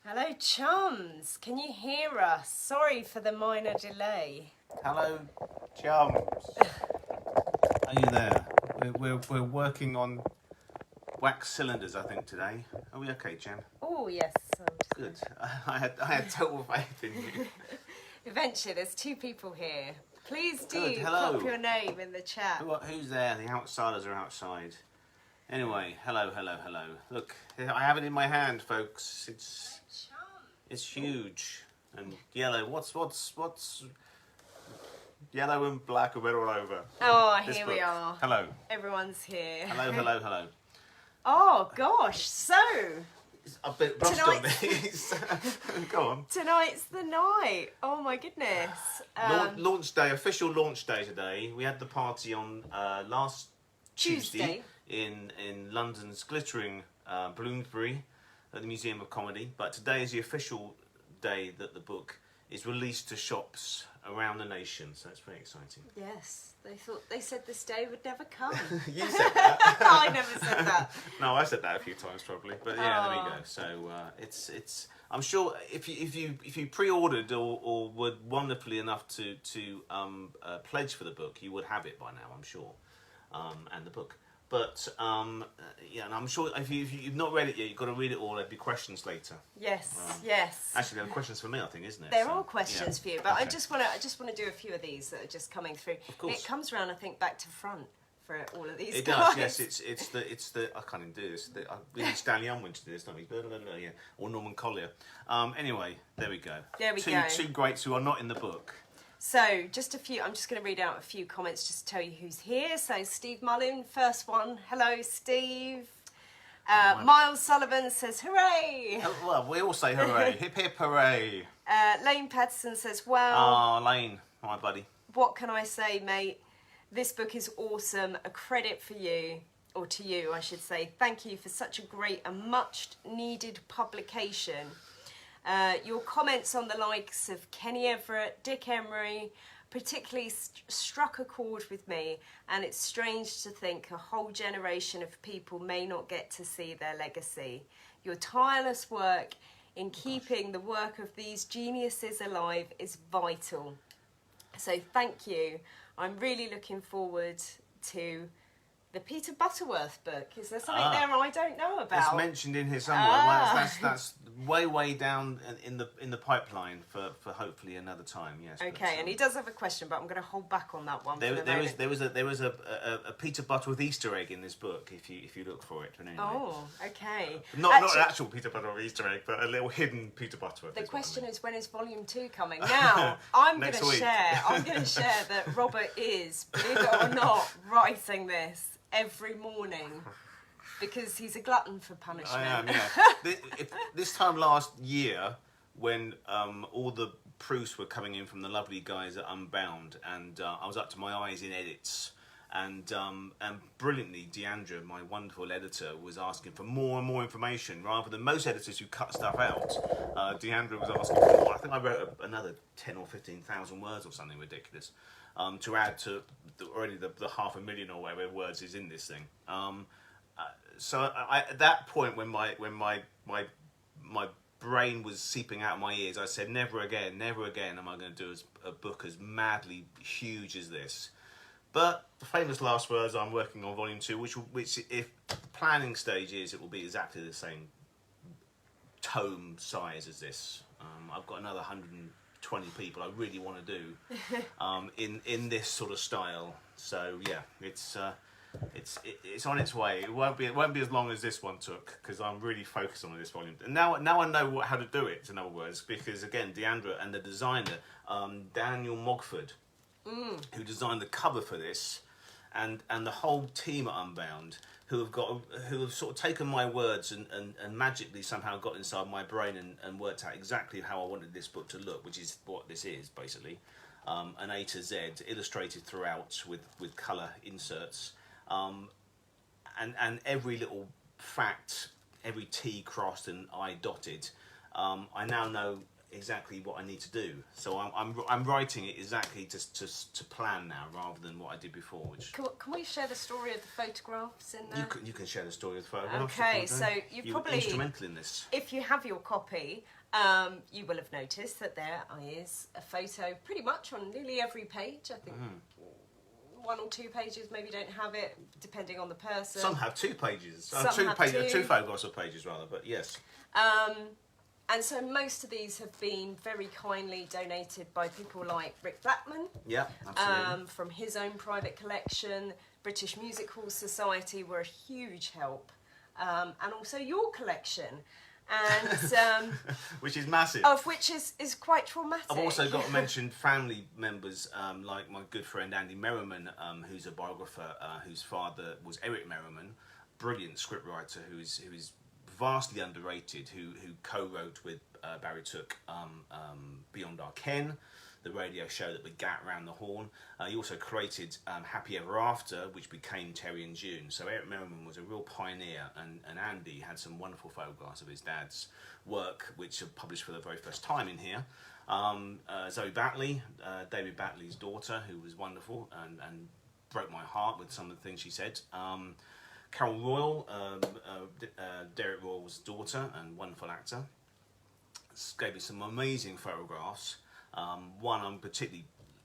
Hello, chums. Can you hear us? Sorry for the minor delay. Hello, chums. Are you there? We're working on wax cylinders, I think, today. Are we okay, Gem? Oh, yes. Good. I had total faith in you. Eventually, there's two people here. Please do Good, hello. pop your name in the chat. Who's there? The outsiders are outside. Anyway, hello. Look, I have it in my hand, folks. It's huge and yellow. What's yellow and black and red all over? Oh, This here book. we are. Hello. Everyone's here. Hello. Oh, gosh. So, It's a bit rushed on these. Go on. tonight's the night. Oh, my goodness. Launch day, official launch day today. We had the party on last Tuesday in London's glittering Bloomsbury at the Museum of Comedy. But today is the official day that the book is released to shops around the nation. So it's very exciting. Yes. They said this day would never come. You said that. I never said that. No, I said that a few times probably. But yeah, there you go. So it's. I'm sure if you pre-ordered or were wonderfully enough to pledge for the book, you would have it by now. I'm sure, and the book. But yeah, and I'm sure if you've not read it yet, you've got to read it all. There'll be questions later. Yes, yes. Actually, there are questions for me, I think, isn't it? They're all questions for you, but Okay. I just want to do a few of these that are just coming through. Of course. It comes around, I think, back to front for all of these. It guys. does, yes. It's the I can't even do this. We need Stanley Unwin to do this, don't we? Yeah. Or Norman Collier. Anyway, there we go. There we go. Two greats who are not in the book. So, just a few. I'm just going to read out a few comments just to tell you who's here. So, Steve Mullen, first one. Hello, Steve. Miles Sullivan says, "Hooray!" Well, we all say hooray. Hip hip hooray. Lane Patterson says, "Wow." Oh, Lane, my buddy. What can I say, mate? This book is awesome. A credit for you, or to you, I should say. Thank you for such a great and much needed publication. Your comments on the likes of Kenny Everett, Dick Emery, particularly struck a chord with me, and it's strange to think a whole generation of people may not get to see their legacy. Your tireless work in keeping the work of these geniuses alive is vital. So thank you. I'm really looking forward to the Peter Butterworth book. Is there something there I don't know about? It's mentioned in here somewhere. Well, that's way down in the pipeline for hopefully another time. Yes. Okay, but, and he does have a question, but I'm going to hold back on that one. There was a Peter Butterworth Easter egg in this book if you look for it. But anyway. Oh, okay. Not an actual Peter Butterworth Easter egg, but a little hidden Peter Butterworth. The question is, when is Volume 2 coming? Now, I'm going Next to week. share that Robert is, believe it or not, writing this every morning because he's a glutton for punishment. I am, yeah. This time last year, when all the proofs were coming in from the lovely guys at Unbound, and I was up to my eyes in edits, and brilliantly, Deandra, my wonderful editor, was asking for more and more information, rather than most editors who cut stuff out. Deandra was asking for more. I think I wrote another 10 or 15,000 words or something ridiculous. To add to already the 500,000 or whatever words is in this thing. So at that point, when my brain was seeping out of my ears, I said, never again am I going to do a book as madly huge as this. But the famous last words, I'm working on Volume 2, which if the planning stage is, it will be exactly the same tome size as this. I've got another 120 people I really want to do in this sort of style. So yeah, it's on its way. It won't be as long as this one took, because I'm really focused on this volume. And now I know how to do it. In other words, because again, Deandra and the designer Daniel Mogford, who designed the cover for this, and the whole team at Unbound, who have sort of taken my words and magically somehow got inside my brain and worked out exactly how I wanted this book to look, which is what this is basically, an A to Z, illustrated throughout with colour inserts, and every little fact, every T crossed and I dotted. I now know exactly what I need to do. So I'm writing it exactly to plan now, rather than what I did before. Which Can we share the story of the photographs in there? you can share the story of the photographs. Okay, so you were probably instrumental in this. If you have your copy, you will have noticed that there is a photo pretty much on nearly every page. I think 1 or 2 pages maybe don't have it, depending on the person. Some have 2 pages. Some have 2 photographs of pages rather, but yes. And so most of these have been very kindly donated by people like Rick Blackman. Yeah, absolutely. From his own private collection. British Music Hall Society were a huge help. And also your collection. And which is massive. Of which is quite traumatic. I've also got to mention family members like my good friend Andy Merriman, who's a biographer, whose father was Eric Merriman, brilliant scriptwriter who is vastly underrated, who co-wrote with Barry Took Beyond Our Ken, the radio show that would get round the horn. He also created Happy Ever After, which became Terry and June. So Eric Merriman was a real pioneer, and Andy had some wonderful photographs of his dad's work, which are published for the very first time in here. Zoe Batley, David Batley's daughter, who was wonderful and broke my heart with some of the things she said. Carol Royal, Derek Royal's daughter and wonderful actor, gave me some amazing photographs. One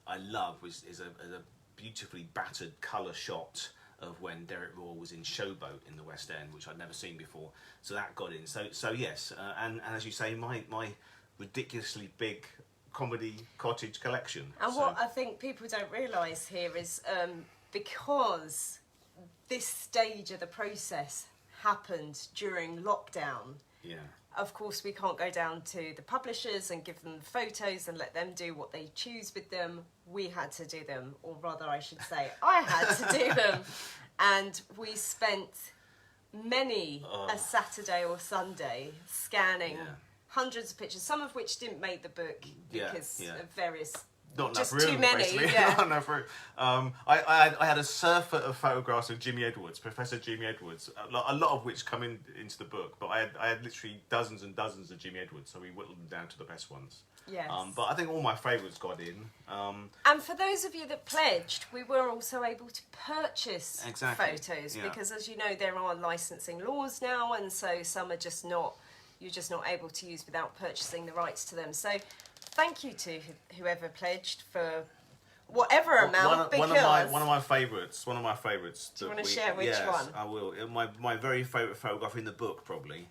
I love is a beautifully battered colour shot of when Derek Royal was in Showboat in the West End, which I'd never seen before. So that got in. So yes, and as you say, my ridiculously big comedy cottage collection. And what I think people don't realise here is because this stage of the process happened during lockdown. Yeah. Of course, we can't go down to the publishers and give them the photos and let them do what they choose with them. We had to do them, or rather I should say, I had to do them. And we spent many a Saturday or Sunday scanning hundreds of pictures, some of which didn't make the book because of various... Not just enough room, too many, basically. yeah. Not enough room. I had a surfeit of photographs of Jimmy Edwards, Professor Jimmy Edwards, a lot of which come into the book, but I had literally dozens and dozens of Jimmy Edwards, so we whittled them down to the best ones. Yes. But I think all my favourites got in. And for those of you that pledged, we were also able to purchase photos, because as you know, there are licensing laws now, and so some are just not, you're just not able to use without purchasing the rights to them. So thank you to whoever pledged for whatever amount. One of my favourites. Do you want to share which one? I will. My very favourite photograph in the book, probably.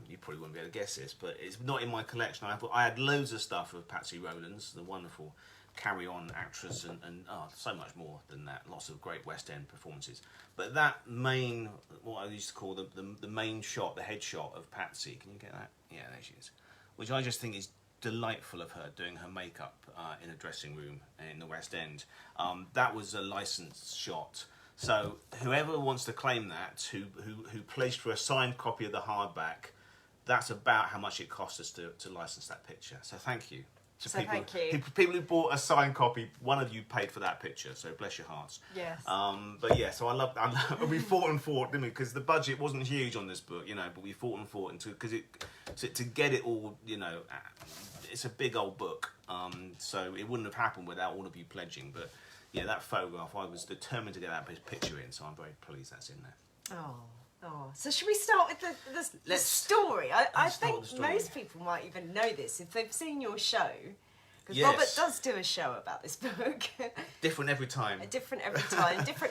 You probably wouldn't be able to guess this, but it's not in my collection. I had loads of stuff of Patsy Rowlands, the wonderful carry-on actress, and so much more than that. Lots of great West End performances. But that main, what I used to call the main shot, the headshot of Patsy. Can you get that? Yeah, there she is. Which I just think is delightful of her doing her makeup in a dressing room in the West End. That was a licensed shot. So whoever wants to claim that, who pledged for a signed copy of the hardback, that's about how much it cost us to license that picture. So thank you. Thank you. People who bought a signed copy, one of you paid for that picture, so bless your hearts. Yes. But yeah, so I love we fought and fought, didn't we? Because the budget wasn't huge on this book, but we fought and fought because to get it all, it's a big old book, so it wouldn't have happened without all of you pledging. But yeah, that photograph, I was determined to get that picture in, so I'm very pleased that's in there. Oh, so should we start with the story? I think most people might even know this if they've seen your show, because Robert does do a show about this book. Different every time. Different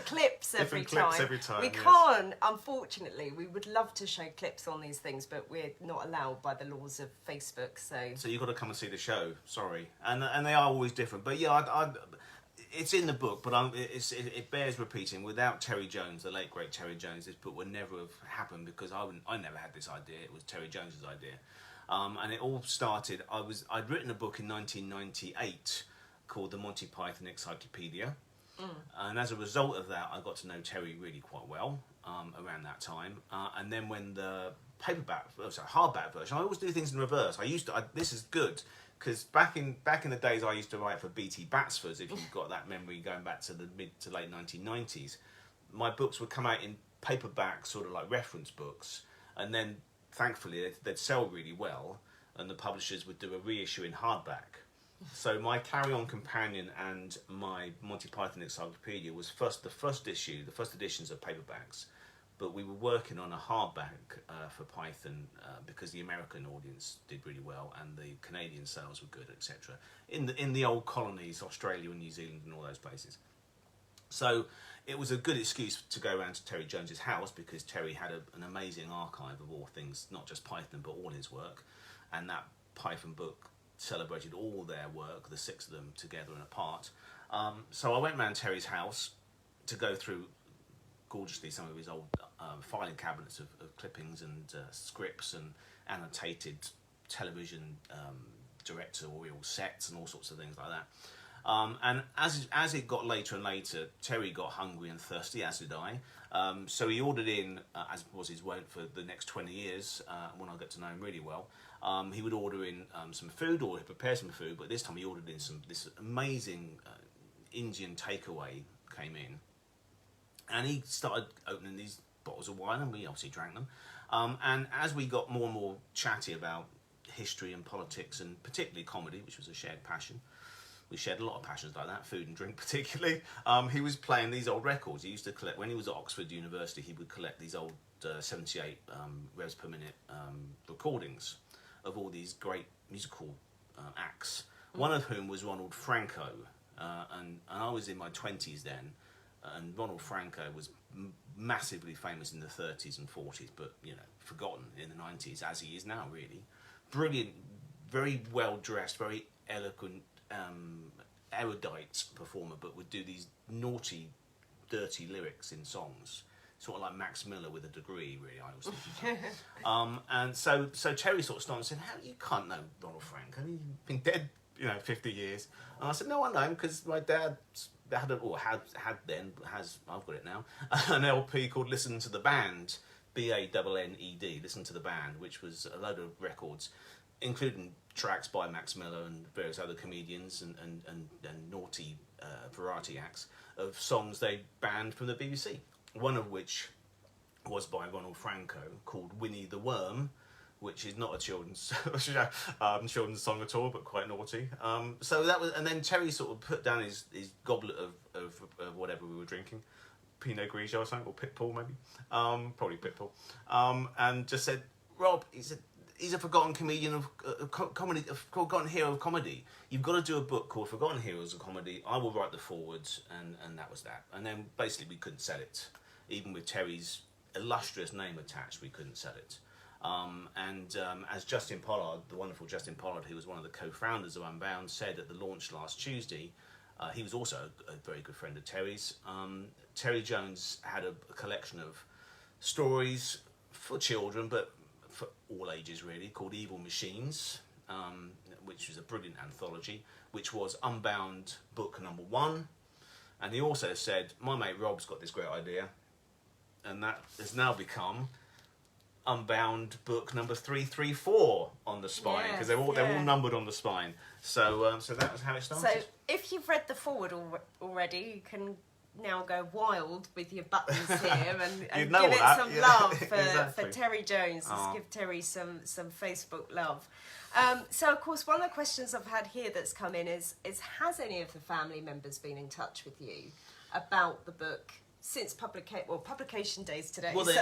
clips every time. We can't, unfortunately. We would love to show clips on these things, but we're not allowed by the laws of Facebook. So you've got to come and see the show. Sorry, and they are always different. But yeah, it's in the book, but it bears repeating. Without Terry Jones, the late great Terry Jones, this book would never have happened, because I never had this idea. It was Terry Jones's idea, and it all started. I'd written a book in 1998 called The Monty Python Encyclopedia, and as a result of that, I got to know Terry really quite well around that time. And then when the hardback version, I always do things in reverse. This is good. Because back in the days, I used to write for BT Batsford's, if you've got that memory going back to the mid to late 1990s. My books would come out in paperback, sort of like reference books, and then thankfully they'd sell really well. and the publishers would do a reissue in hardback. So my Carry On Companion and my Monty Python Encyclopedia was the first editions of paperbacks, but we were working on a hardback for Python because the American audience did really well and the Canadian sales were good, etc. In the old colonies, Australia and New Zealand and all those places. So it was a good excuse to go around to Terry Jones's house because Terry had an amazing archive of all things, not just Python but all his work, and that Python book celebrated all their work, the 6 of them together and apart. So I went round Terry's house to go through gorgeously some of his old filing cabinets of clippings and scripts and annotated television directorial sets and all sorts of things like that. And as it got later and later, Terry got hungry and thirsty, as did I. So he ordered in, as was his wont for the next 20 years, when I got to know him really well, he would order in some food, or he'd prepare some food, but this time he ordered in this amazing Indian takeaway came in. And he started opening these bottles of wine, and we obviously drank them. And as we got more and more chatty about history and politics, and particularly comedy, which was a shared passion, we shared a lot of passions like that, food and drink particularly. He was playing these old records. He used to collect, when he was at Oxford University, he would collect these old 78 revs per minute recordings of all these great musical acts, one of whom was Ronald Franco. And I was in my 20s then, and Ronald Franco was massively famous in the 30s and 40s, but, you know, forgotten in the 90s, as he is now, really. Brilliant, very well-dressed, very eloquent, erudite performer, but would do these naughty, dirty lyrics in songs, sort of like Max Miller with a degree, really, I was thinking. And so Terry sort of started saying, how you can't know Ronald Franco? I mean, you've been dead, 50 years. And I said, no, I know him because my dad had I've got it now, an LP called Listen to the Band, BANNED, Listen to the Band, which was a load of records, including tracks by Max Miller and various other comedians and naughty variety acts of songs they banned from the BBC. One of which was by Ronald Franco, called Winnie the Worm, which is not a children's children's song at all, but quite naughty. So that was, and then Terry sort of put down his goblet of whatever we were drinking, Pinot Grigio or something, or Pitbull maybe, probably Pitbull, and just said, Rob, he's a forgotten comedian of comedy, a forgotten hero of comedy. You've got to do a book called Forgotten Heroes of Comedy. I will write the forwards, and that was that. And then basically we couldn't sell it, even with Terry's illustrious name attached. We couldn't sell it. As Justin Pollard, the wonderful Justin Pollard, who was one of the co-founders of Unbound, said at the launch last Tuesday, he was also a very good friend of Terry's. Terry Jones had a collection of stories for children, but for all ages really, called Evil Machines, which was a brilliant anthology, which was Unbound book number 1. And he also said, my mate Rob's got this great idea, and that has now become Unbound book number 334 on the spine, because they're all numbered on the spine. So that was how it started. So if you've read the forward already, you can now go wild with your buttons here and give it some love for Terry Jones. Let's give Terry some Facebook love. So of course, one of the questions I've had here that's come in is has any of the family members been in touch with you about the book since publication days today? Well, they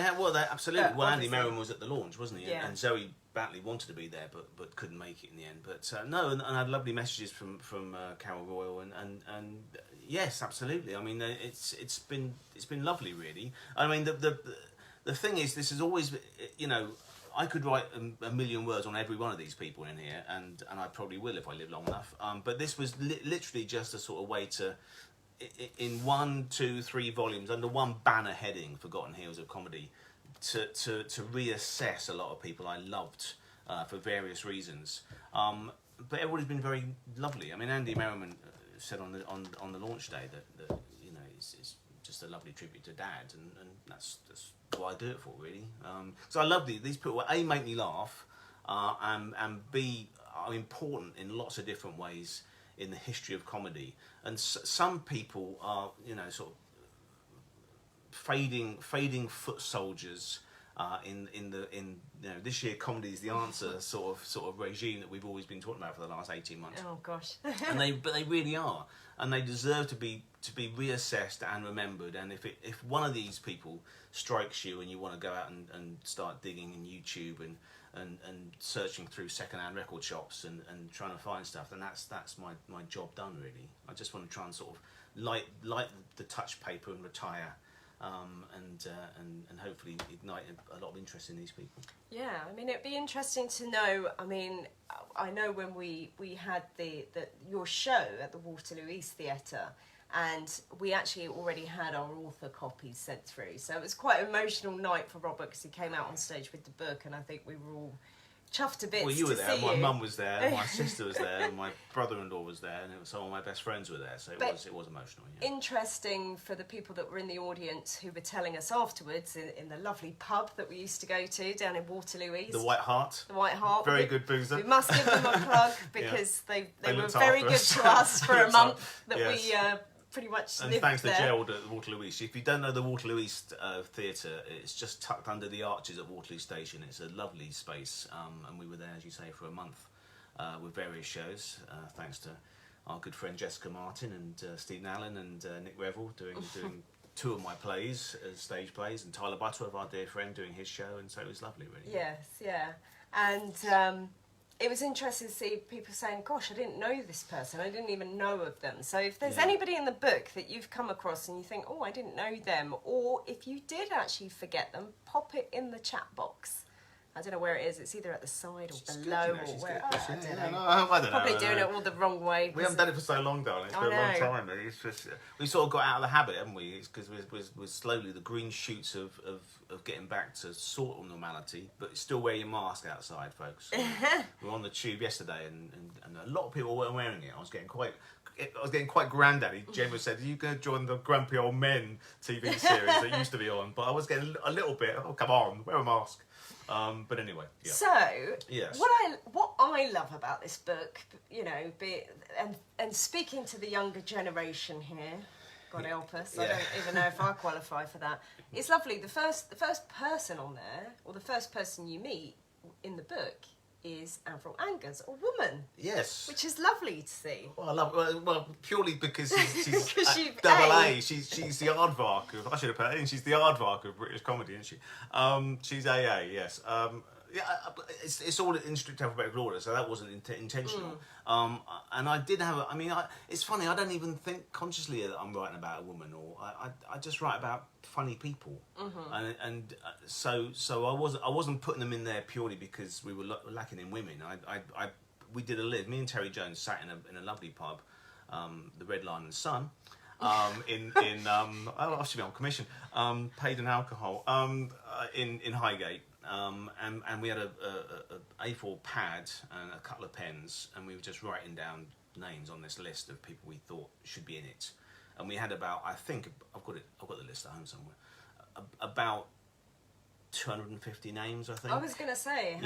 have. Well, they absolutely. Well, Andy obviously. Merriman was at the launch, wasn't he? Yeah. And Zoe Batley wanted to be there, but couldn't make it in the end. But no, and I had lovely messages from Carol Royal, and yes, absolutely. I mean, it's been lovely, really. I mean, the thing is, this is always, I could write a million words on every one of these people in here, and I probably will if I live long enough. But this was literally just a sort of way to, in 1, 2, 3 volumes under one banner heading, Forgotten Heroes of Comedy, to reassess a lot of people I loved for various reasons. But everybody's been very lovely. I mean, Andy Merriman said on the launch day that it's just a lovely tribute to Dad, and that's what I do it for, really. So I love these people. A, make me laugh, and B, are important in lots of different ways in the history of comedy. And some people are, sort of fading foot soldiers in this year comedy is the answer sort of regime that we've always been talking about for the last 18 months. Oh gosh. But they really are, and they deserve to be reassessed and remembered. And if one of these people strikes you and you want to go out and start digging in YouTube and searching through second-hand record shops and trying to find stuff, then that's my job done, really. I just want to try and sort of light the touch paper and retire, and hopefully ignite a lot of interest in these people. Yeah, I mean, it'd be interesting to know. I mean, I know when we had your show at the Waterloo East Theatre, and we actually already had our author copies sent through. So it was quite an emotional night for Robert, because he came out on stage with the book, and I think we were all chuffed to bits. Well, you were there, my mum was there, my sister was there, my brother-in-law was there, and some of my best friends were there, so it was emotional. Yeah. Interesting for the people that were in the audience who were telling us afterwards in the lovely pub that we used to go to down in Waterloo East. The White Hart. The White Hart. Very good boozer. We must give them a plug, because they were looked very after good us. to us for a month that Yes. we pretty much And lived thanks there. to Gerald at the Waterloo East. If you don't know the Waterloo East Theatre, it's just tucked under the arches at Waterloo Station. It's a lovely space, and we were there, as you say, for a month with various shows, thanks to our good friend Jessica Martin and Stephen Allen and Nick Revel doing two of my plays as stage plays, and Tyler Butterworth, our dear friend, doing his show, and so it was lovely, really. Yes, yeah. And it was interesting to see people saying, gosh, I didn't know this person, I didn't even know of them. So if there's anybody in the book that you've come across and you think, oh, I didn't know them, or if you did actually forget them, pop it in the chat box. I don't know where it is. It's either at the side or below or where. I don't know. I don't know. Probably doing it all the wrong way. We haven't done it for so long, darling. It's been a long time. It's just we sort of got out of the habit, haven't we? It's because we're slowly the green shoots of getting back to sort of normality, but still wear your mask outside, folks. We were on the tube yesterday, and a lot of people weren't wearing it. I was getting quite granddaddy. Gemma said, "Are you going to join the Grumpy Old Men TV series that used to be on?" But I was getting a little bit. Oh, come on, wear a mask. But anyway, yeah. So, yes. what I love about this book, you know, and speaking to the younger generation here, God help us, I don't even know if I qualify for that. It's lovely. The first person on there, or the first person you meet in the book, is Avril Angers, a woman. Yes. Which is lovely to see. Well, I love well purely because she's she's double A. She's the aardvark of, I should have put it in, she's the aardvark of British comedy, isn't she? She's AA, yes. It's all in strict alphabetical order, so that wasn't intentional. And I did have, it's funny, I don't even think consciously that I'm writing about a woman, or I just write about funny people. And so I wasn't putting them in there purely because we were lacking in women. We did a live. Me and Terry Jones sat in a lovely pub, the Red Lion and Sun, I should be on commission, paid in alcohol, in Highgate. And we had a A4 pad and a couple of pens, and we were just writing down names on this list of people we thought should be in it. And we had about, I think I've got the list at home somewhere, about 250 names, I think. I was going to say,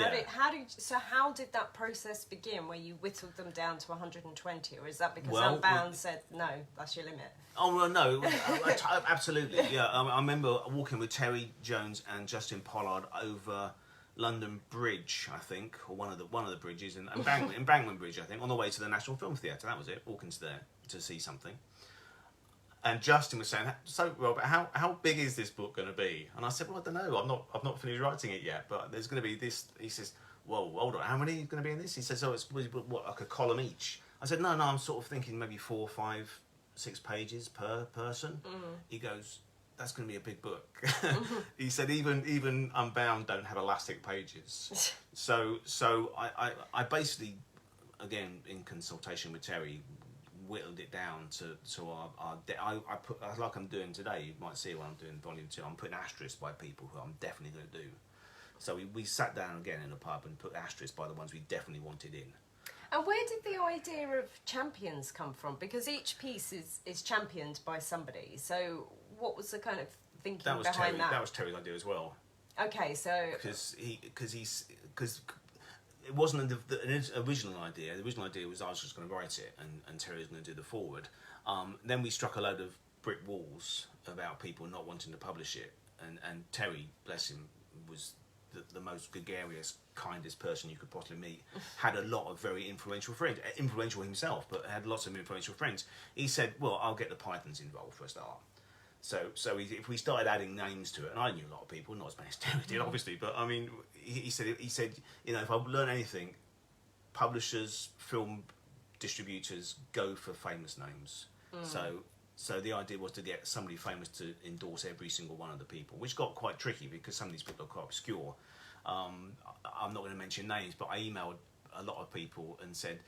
how did that process begin, where you whittled them down to 120, or is that because Unbound said, no, that's your limit? Oh, well, no, absolutely, yeah. I remember walking with Terry Jones and Justin Pollard over London Bridge, I think, or one of the bridges, and Embankment Bridge, I think, on the way to the National Film Theatre. That was it, walking to there to see something. And Justin was saying, "So, Robert, how big is this book going to be?" And I said, "Well, I don't know. I've not finished writing it yet, but there's going to be this." He says, "Whoa, hold on. How many are going to be in this?" He says, "Oh, it's what, like a column each." I said, "No. I'm sort of thinking maybe 4, 5, 6 pages per person." He goes, "That's going to be a big book." He said, "Even Unbound don't have elastic pages." So I basically, again in consultation with Terry, whittled it down to our I put, like I'm doing today, you might see when I'm doing volume 2, I'm putting asterisks by people who I'm definitely going to do. So we sat down again in a pub and put asterisks by the ones we definitely wanted in. And where did the idea of champions come from? Because each piece is championed by somebody. So what was the kind of thinking behind that? That was Terry's idea as well. Okay, so because it wasn't an original idea. The original idea was I was just going to write it, and Terry was going to do the forward. Then we struck a load of brick walls about people not wanting to publish it, and Terry, bless him, was the most gregarious, kindest person you could possibly meet, had a lot of very influential friends, influential himself, but had lots of influential friends. He said, well, I'll get the Pythons involved for a start. So if we started adding names to it, and I knew a lot of people, not as many as Terry did, obviously, but I mean, he said, you know, if I learn anything, publishers, film distributors go for famous names. So the idea was to get somebody famous to endorse every single one of the people, which got quite tricky because some of these people are quite obscure. I'm not going to mention names, but I emailed a lot of people and said,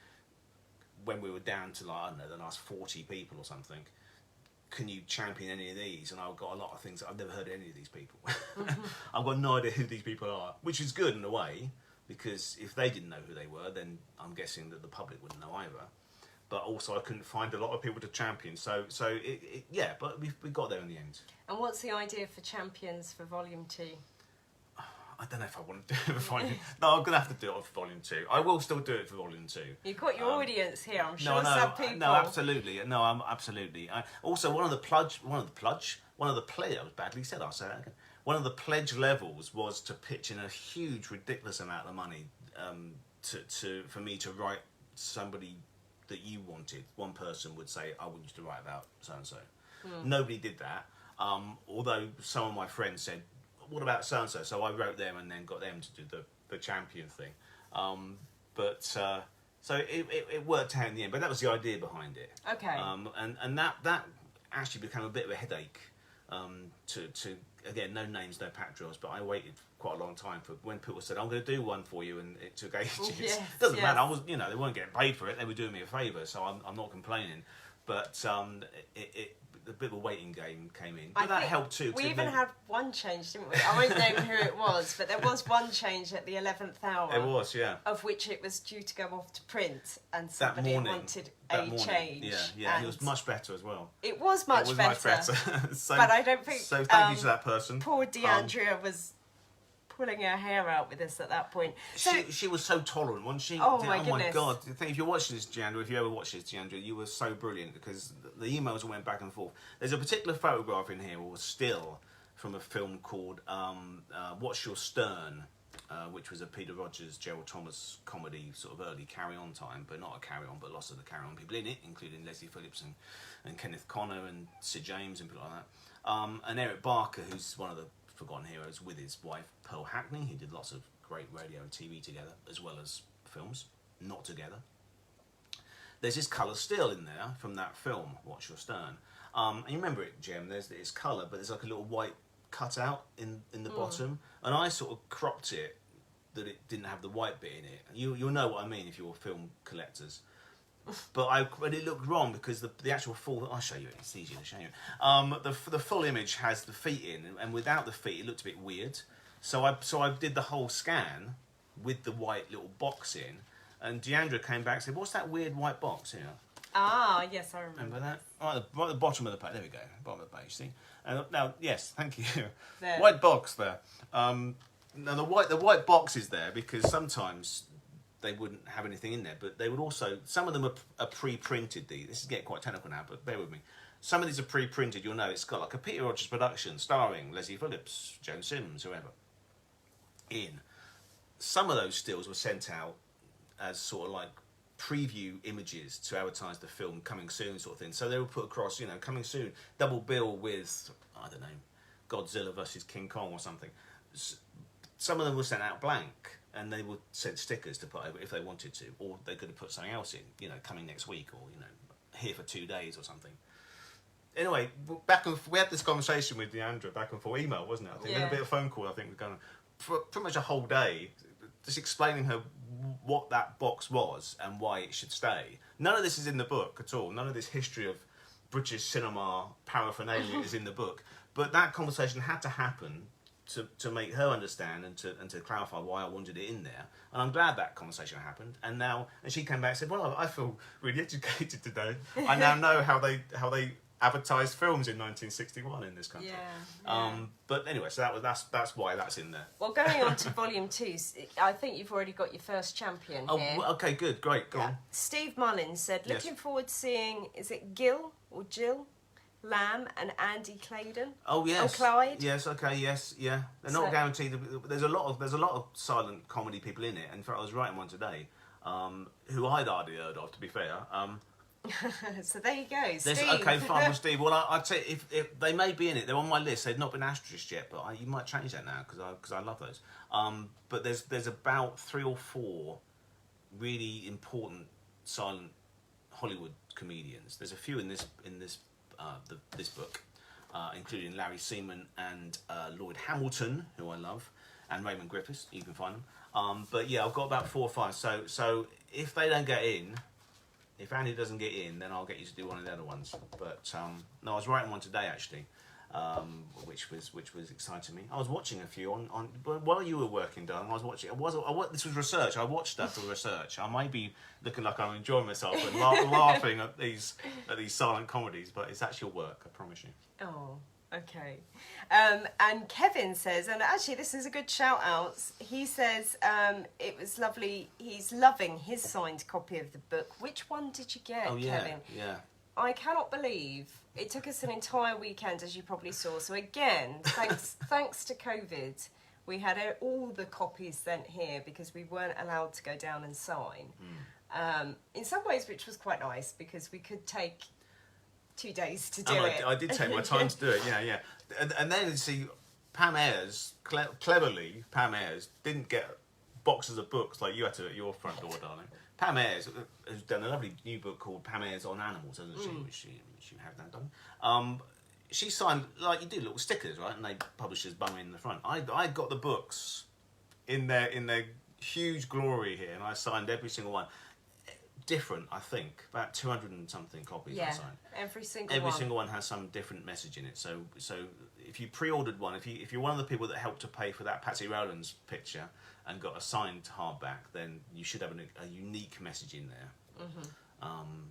when we were down to, like, I don't know, the last 40 people or something, can you champion any of these? And I've got a lot of things, I've never heard of any of these people. I've got no idea who these people are, which is good in a way, because if they didn't know who they were, then I'm guessing that the public wouldn't know either. But also I couldn't find a lot of people to champion. So yeah, but we got there in the end. And what's the idea for champions for Volume 2? I don't know if I want to do it for Volume 2. No, I'm going to have to do it for Volume 2. I will still do it for Volume 2. You've got your audience here, I'm sure some people... No, absolutely. No, I'm absolutely. Also, one of the pledge, I was badly said, I'll say that again. One of the pledge levels was to pitch in a huge, ridiculous amount of money for me to write somebody that you wanted. One person would say, I want you to write about so-and-so. Nobody did that. Although some of my friends said, what about so-and-so? So I wrote them and then got them to do the champion thing. So it worked out in the end, but that was the idea behind it. Okay. And that actually became a bit of a headache to again, no names, no patrons, but I waited quite a long time for when people said, I'm going to do one for you, and it took ages. Yes, Doesn't matter, I was, you know, they weren't getting paid for it, they were doing me a favour, so I'm not complaining. But a bit of a waiting game came in. But that helped too. We even had one change, didn't we? I won't name who it was, but there was one change at the 11th hour. It was, yeah. Of which it was due to go off to print, and somebody wanted a change. Yeah, and it was much better as well. It was much better. So, but I don't think... So thank you to that person. Poor DeAndrea was pulling her hair out with us at that point. So, she was so tolerant, wasn't she? Oh my goodness. My God. If you're watching this, Deandra, if you ever watch this, Deandra, you were so brilliant because the emails went back and forth. There's a particular photograph in here, or still, from a film called What's Your Stern, which was a Peter Rogers, Gerald Thomas comedy, sort of early Carry-On time, but not a Carry-On, but lots of the Carry-On people in it, including Leslie Phillips and Kenneth Connor and Sid James and people like that. And Eric Barker, who's one of the forgotten heroes, with his wife Pearl Hackney, who did lots of great radio and TV together, as well as films, not together. There's this colour still in there from that film, Watch Your Stern. And you remember it, Gem, it's colour, but there's like a little white cutout in the bottom, and I sort of cropped it that it didn't have the white bit in it. You'll know what I mean if you're film collectors. But it looked wrong because the actual full... I'll show you it, it's easier to show you. The full image has the feet in, and without the feet it looked a bit weird. So I did the whole scan with the white little box in, and Deandra came back and said, what's that weird white box here? Ah, yes, I remember that. Right at the bottom of the page. There we go, bottom of the page, see? Now, yes, thank you. There. White box there. Now the white box is there because sometimes they wouldn't have anything in there, but they would also, some of them are pre-printed. This is getting quite technical now, but bear with me. Some of these are pre-printed. You'll know it's got like a Peter Rogers production starring Leslie Phillips, Joan Simmons, whoever. Some of those stills were sent out as sort of like preview images to advertise the film coming soon sort of thing. So they were put across, you know, coming soon, double bill with, I don't know, Godzilla versus King Kong or something. Some of them were sent out blank, and they would send stickers to put over if they wanted to, or they could have put something else in, you know, coming next week, or, you know, here for 2 days or something. Anyway, we had this conversation with Deandra back and forth, email, wasn't it? I think we had a bit of phone call. I think we're going for pretty much a whole day, just explaining her what that box was and why it should stay. None of this is in the book at all. None of this history of British cinema paraphernalia is in the book. But that conversation had to happen to make her understand and to clarify why I wanted it in there. And I'm glad that conversation happened. And she came back and said, well, I feel really educated today. I now know how they advertised films in 1961 in this country. Yeah. But anyway, so that's why that's in there. Well, going on to Volume 2, I think you've already got your first champion here. Oh, okay, good, great, go on. Steve Mullins said, looking forward to seeing, is it Gil or Jill? Lamb and Andy Claydon. Oh yes. Oh, Clyde. Yes. Okay. Yes. Yeah. They're not guaranteed. There's a lot of silent comedy people in it. In fact, I was writing one today, who I'd hardly heard of. To be fair. So there you go, Steve. Okay, fine with Steve. Well, I'd say if they may be in it, they're on my list. They've not been asterisked yet, but you might change that now because I love those. But there's about 3 or 4 really important silent Hollywood comedians. There's a few in this book, including Larry Seaman and Lloyd Hamilton, who I love, and Raymond Griffiths. You can find them. But yeah, I've got about 4 or 5. So if they don't get in, if Andy doesn't get in, then I'll get you to do one of the other ones. But no, I was writing one today actually, which was exciting me. I was watching a few on while you were working, darling. I was watching. This was research. I watched stuff for research. I may be looking like I'm enjoying myself and laughing at these silent comedies, but it's actual work. I promise you. Oh, okay. And Kevin says, and actually this is a good shout out. He says it was lovely. He's loving his signed copy of the book. Which one did you get, Kevin? Yeah. I cannot believe it took us an entire weekend, as you probably saw. So again, thanks to COVID, we had all the copies sent here because we weren't allowed to go down and sign. In some ways, which was quite nice because we could take 2 days to do it. I did take my time to do it. Yeah. And then see, Pam Ayres, cleverly, Pam Ayres didn't get boxes of books like you had to at your front door, darling. Pam Ayres has done a lovely new book called Pam Ayres on Animals, hasn't she? Which you have now done. She signed, like you do, little stickers, right? And they publishers bung in the front. I got the books in their huge glory here, and I signed every single one. Different, I think, about 200 and something copies I signed. Every single one has some different message in it. So if you pre-ordered one, if you're one of the people that helped to pay for that Patsy Rowland's picture and got a signed hardback, then you should have a unique message in there.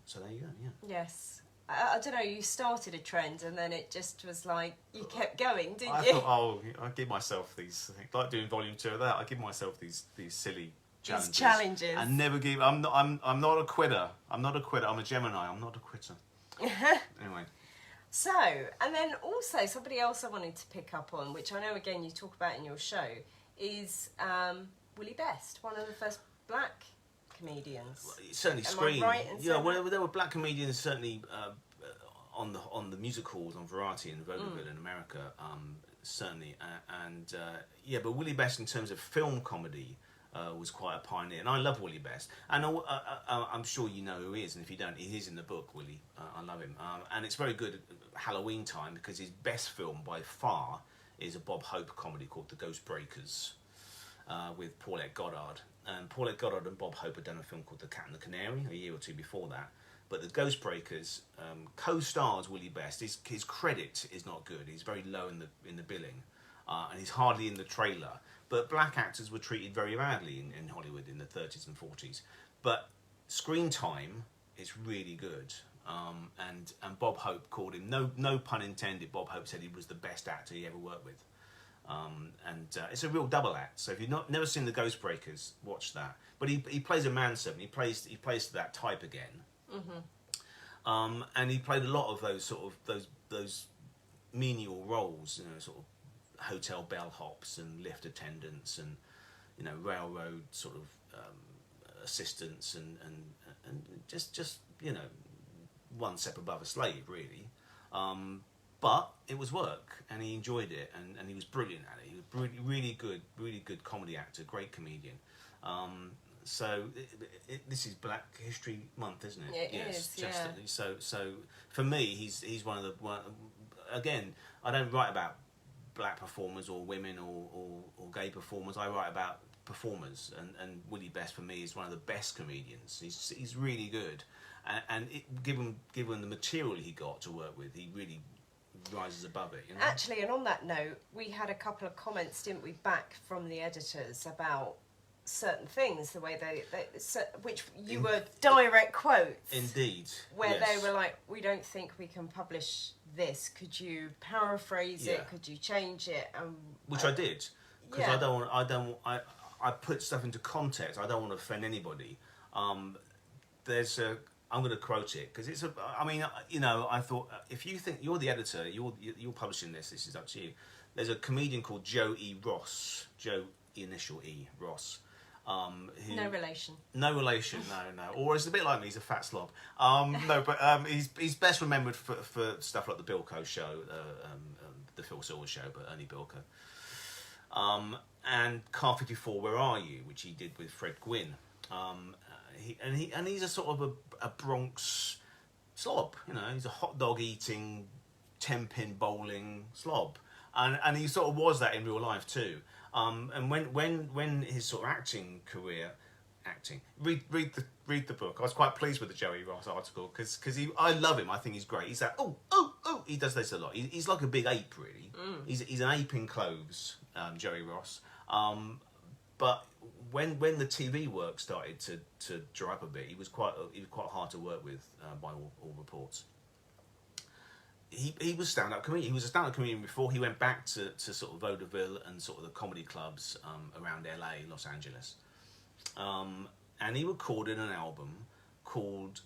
So there you go. Yeah. Yes. I don't know, you started a trend and then it just was like, you kept going, didn't I you? thought, I give myself these things, like doing volume 2 of that, I give myself these silly challenges. These challenges. And never give, I'm not a quitter. I'm not a quitter, I'm a Gemini, I'm not a quitter. Anyway. So, and then also somebody else I wanted to pick up on, which I know again you talk about in your show, is Willie Best, one of the first black comedians. Well, certainly screen. Right yeah, well, there were black comedians certainly on the music halls on Variety and Vaudeville in America, certainly, yeah. But Willie Best in terms of film comedy was quite a pioneer, and I love Willie Best. And I'm sure you know who he is, and if you don't, he is in the book. Willie, I love him, and it's very good at Halloween time because his best film by far is a Bob Hope comedy called The Ghost Breakers. With Paulette Goddard. And Paulette Goddard and Bob Hope had done a film called The Cat and the Canary a year or 2 before that. But The Ghost Breakers co-stars Willie Best. His credit is not good. He's very low in the billing. And he's hardly in the trailer. But black actors were treated very badly in Hollywood in the 30s and 40s. But screen time is really good. And Bob Hope called him, no pun intended, Bob Hope said he was the best actor he ever worked with. It's a real double act. So if you've never seen The Ghost Breakers, watch that. But he plays a manservant. He plays that type again. And he played a lot of those sort of those menial roles, sort of hotel bellhops and lift attendants and railroad sort of assistants and just one step above a slave really. But it was work, and he enjoyed it, and he was brilliant at it. He was really good comedy actor, great comedian. So this is Black History Month, isn't it? It is, yeah. So for me, he's one of the again. I don't write about black performers or women or gay performers. I write about performers, and Willie Best for me is one of the best comedians. He's really good, and given the material he got to work with, he really rises above it. Actually, and on that note, we had a couple of comments, didn't we, back from the editors about certain things, the way which you were direct quotes. Indeed. Where yes. they were like, we don't think we can publish this. Could you paraphrase it? Could you change it? Which I did, because I put stuff into context. I don't want to offend anybody. There's I'm going to quote it because it's a. I mean, you know, I thought if you think you're the editor, you're publishing this. This is up to you. There's a comedian called Joe E. Ross. Joe initial E. Ross. No relation. No relation. No. Or it's a bit like me. He's a fat slob. No, but he's best remembered for stuff like the Bilko Show, the Phil Silver Show, but only Bilko. And Car 54, Where Are You, which he did with Fred Gwynn. He's a sort of a Bronx slob, you know. He's a hot dog eating, 10-pin bowling slob, and he sort of was that in real life too. And when his sort of acting career, read the book. I was quite pleased with the Joey Ross article because I love him. I think he's great. He's that he does this a lot. He's like a big ape really. He's an ape in clothes, Joey Ross. But when the TV work started to dry up a bit, he was quite hard to work with by all reports. He was stand-up comedian. He was a stand-up comedian before he went back to sort of vaudeville and sort of the comedy clubs around LA, Los Angeles. And he recorded an album called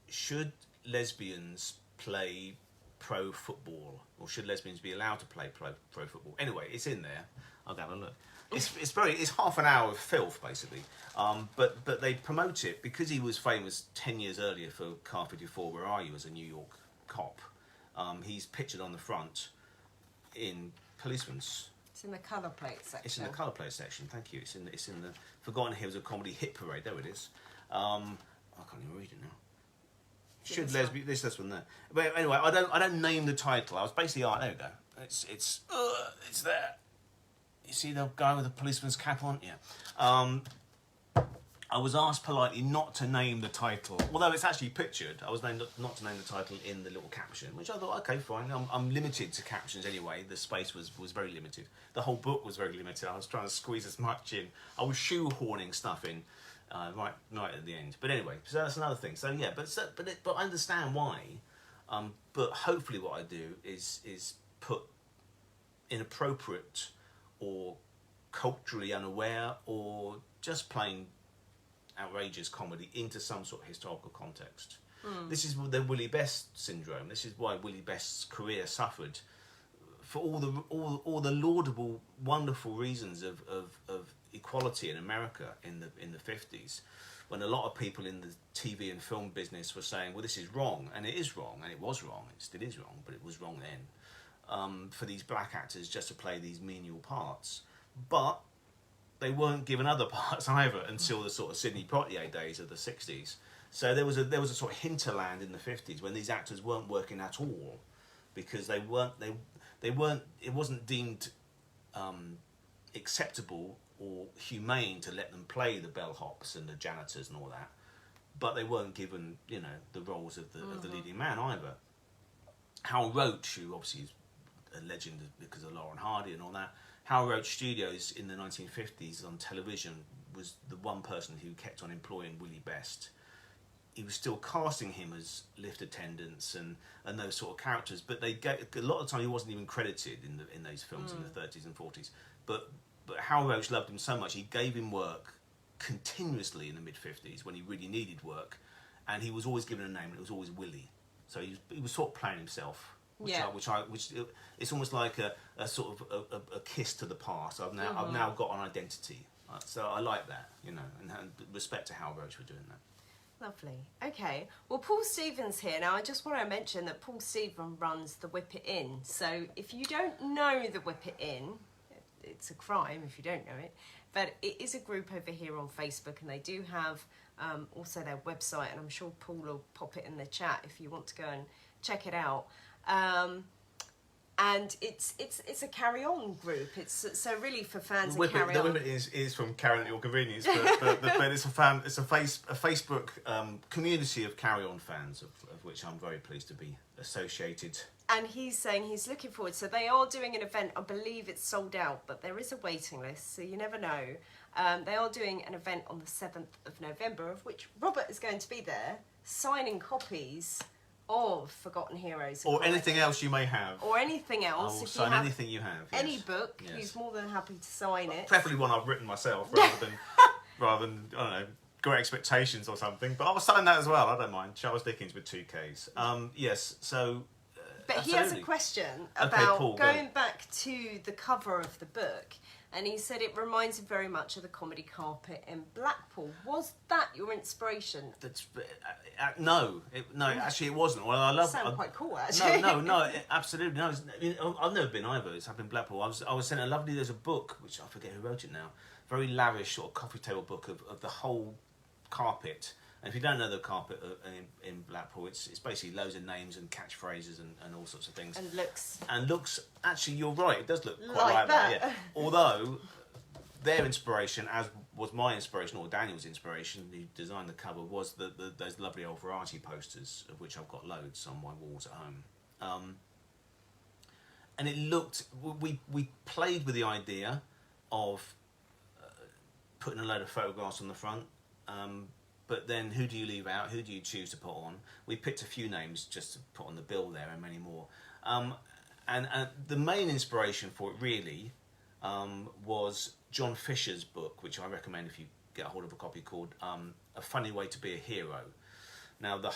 "Should Lesbians Play Pro Football?" or "Should Lesbians Be Allowed to Play Pro Football?" Anyway, it's in there. I'll have a look. It's half an hour of filth basically, but they promote it because he was famous 10 years earlier for Car 54, Where Are You, as a New York cop. He's pictured on the front in policeman's. It's in the colour plate section. It's in the colour plate section. Thank you. It's in the Forgotten Heroes of Comedy hit parade. There it is. I can't even read it now. Should lesbian this one there. But anyway, I don't name the title. I was basically there we go. It's there. You see the guy with the policeman's cap on? Yeah. I was asked politely not to name the title, although it's actually pictured. I was named not to name the title in the little caption, which I thought, okay, fine. I'm limited to captions anyway. The space was very limited. The whole book was very limited. I was trying to squeeze as much in. I was shoehorning stuff in right at the end. But anyway, so that's another thing. So yeah, but I understand why. But hopefully, what I do is put inappropriate or culturally unaware or just plain outrageous comedy into some sort of historical context. This is the Willie Best syndrome. This is why Willie Best's career suffered for all the laudable, wonderful reasons of equality in America in the 50s, when a lot of people in the TV and film business were saying, well, this is wrong, and it is wrong, and it was wrong, it still is wrong, but it was wrong then, for these black actors just to play these menial parts. But they weren't given other parts either until the sort of Sidney Poitier days of the 60s. So there was a sort of hinterland in the 50s when these actors weren't working at all because they weren't it wasn't deemed acceptable or humane to let them play the bellhops and the janitors and all that, but they weren't given, you know, the roles of the leading man either. Hal Roach, who obviously is a legend because of Laurel and Hardy and all that, Hal Roach Studios in the 1950s on television was the one person who kept on employing Willie Best. He was still casting him as lift attendants and those sort of characters, but they gave, a lot of the time he wasn't even credited in those films in the 30s and 40s. But Hal Roach loved him so much he gave him work continuously in the mid 50s when he really needed work, and he was always given a name and it was always Willie. So he was sort of playing himself. Which it's almost like a sort of a kiss to the past. I've now got an identity, so I like that, you know, and respect to Hal Roach for doing that. Lovely. Okay. Well, Paul Stevens here. Now, I just want to mention that Paul Stevens runs the Whip It In. So if you don't know the Whip It In, it's a crime if you don't know it. But it is a group over here on Facebook, and they do have also their website, and I'm sure Paul will pop it in the chat if you want to go and check it out. And it's a carry-on group. It's so really for fans of carry-on. The Whip It is from Carry On At Your Convenience, but it's a Facebook community of carry-on fans, of which I'm very pleased to be associated. And he's saying he's looking forward. So they are doing an event. I believe it's sold out, but there is a waiting list, so you never know. They are doing an event on the 7th of November, of which Robert is going to be there, signing copies of Forgotten Heroes. Or anything else you may have. Or anything else. I will sign anything you have. Yes. Any book, yes. He's more than happy to sign it. Preferably one I've written myself, rather than I don't know, Great Expectations or something, but I was selling that as well. I don't mind. Charles Dickens with 2 Ks. Yes, so. But absolutely. he has a question about going back to the cover of the book, and he said it reminds him very much of the comedy carpet in Blackpool. Was that your inspiration? That's no, actually it wasn't. Well, I love. Sound quite cool, actually. No, absolutely no. I've never been either. It's up in Blackpool. I was sent a lovely. There's a book which I forget who wrote it now. Very lavish sort of coffee table book of the whole carpet. And if you don't know the carpet in Blackpool, it's basically loads of names and catchphrases and all sorts of things. And looks. Actually, you're right. It does look quite like that. Yeah. Although their inspiration, as was my inspiration, or Daniel's inspiration, who designed the cover, was those lovely old variety posters, of which I've got loads on my walls at home. And it looked. We played with the idea of putting a load of photographs on the front. But then who do you leave out? Who do you choose to put on? We picked a few names just to put on the bill there, and many more. And the main inspiration for it really was John Fisher's book, which I recommend if you get a hold of a copy, called A Funny Way to Be a Hero. Now the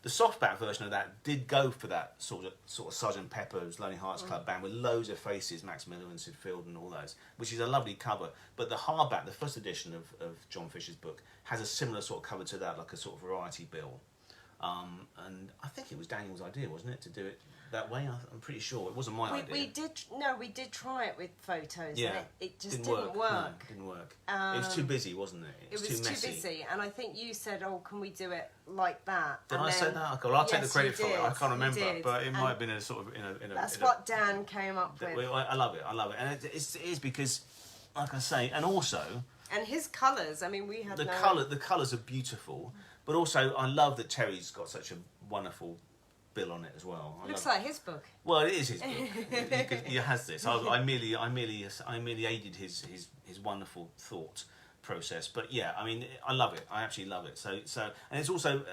softback version of that did go for that sort of Sgt. Pepper's Lonely Hearts Club Band with loads of faces, Max Miller and Sid Field and all those, which is a lovely cover. But the hardback, the first edition of John Fisher's book, has a similar sort of cover to that, like a sort of variety bill. And I think it was Daniel's idea, wasn't it, to do it that way? I'm pretty sure it wasn't my idea. We did try it with photos. Yeah, and it just didn't work. No, it didn't work. It was too busy, wasn't it? It was too too busy, and I think you said, "Oh, can we do it like that?" Did I say that? Well, I'll take the credit for it. I can't remember, but it might have been a sort of That's what Dan came up with. I love it, and it is because, like I say, and also. And his colours. I mean, we had the colours are beautiful, but also I love that Terry's got such a wonderful bill on it as well. Looks like his book. Well, it is his book. He has this. I merely aided his wonderful thought process. But yeah, I mean, I love it. I absolutely love it. So, and it's also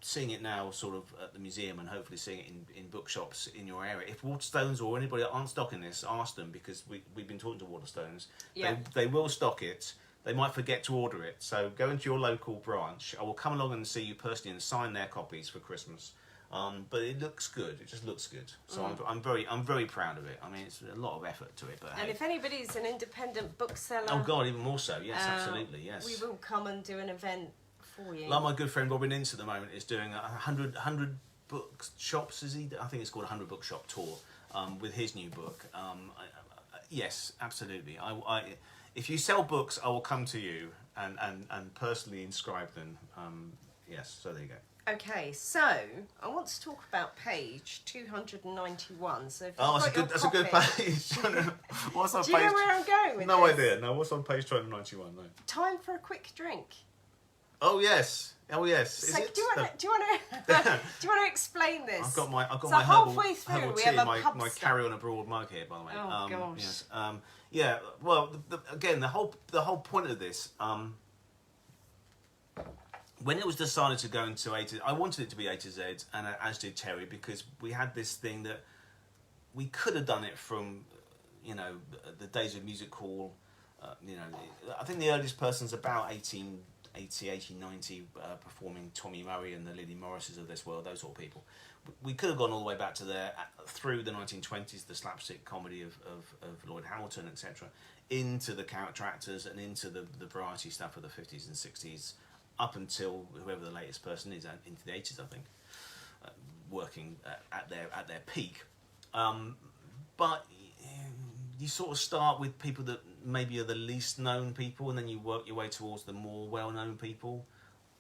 seeing it now, sort of at the museum, and hopefully seeing it in bookshops in your area. If Waterstones or anybody aren't stocking this, ask them, because we've been talking to Waterstones. Yeah. They will stock it. They might forget to order it, so go into your local branch. I will come along and see you personally and sign their copies for Christmas. But it looks good. It just looks good. So I'm very proud of it. I mean, it's a lot of effort to it. But and if anybody's an independent bookseller, oh God, even more so. Yes, absolutely. Yes, we will come and do an event for you. Like my good friend Robin Ince at the moment is doing 100 bookshops. Is he? I think it's called 100 Bookshop Tour with his new book. Yes, absolutely. If you sell books, I will come to you and personally inscribe them. Yes, so there you go. Okay, so I want to talk about page 291. So if that's a good page. What's on Do you know where I'm going with No this? idea. No, what's on page 291? No. Time for a quick drink. Oh yes. So do you want to explain this? I've got my halfway through herbal we tea, have a my pub Carry On Abroad mug here, by the way. Oh gosh. Yes. Yeah. Well, again, the whole point of this, when it was decided to go into A to, I wanted it to be A to Z, and as did Terry, because we had this thing that we could have done it from, the days of music hall. I think the earliest person's about 1880, 1890, performing Tommy Murray and the Lily Morrises of this world, those sort of people. We could have gone all the way back to there, through the 1920s, the slapstick comedy of Lloyd Hamilton, etc., into the character actors and into the variety stuff of the 50s and 60s, up until whoever the latest person is, into the 80s, I think, working at their peak. But you sort of start with people that maybe are the least known people, and then you work your way towards the more well-known people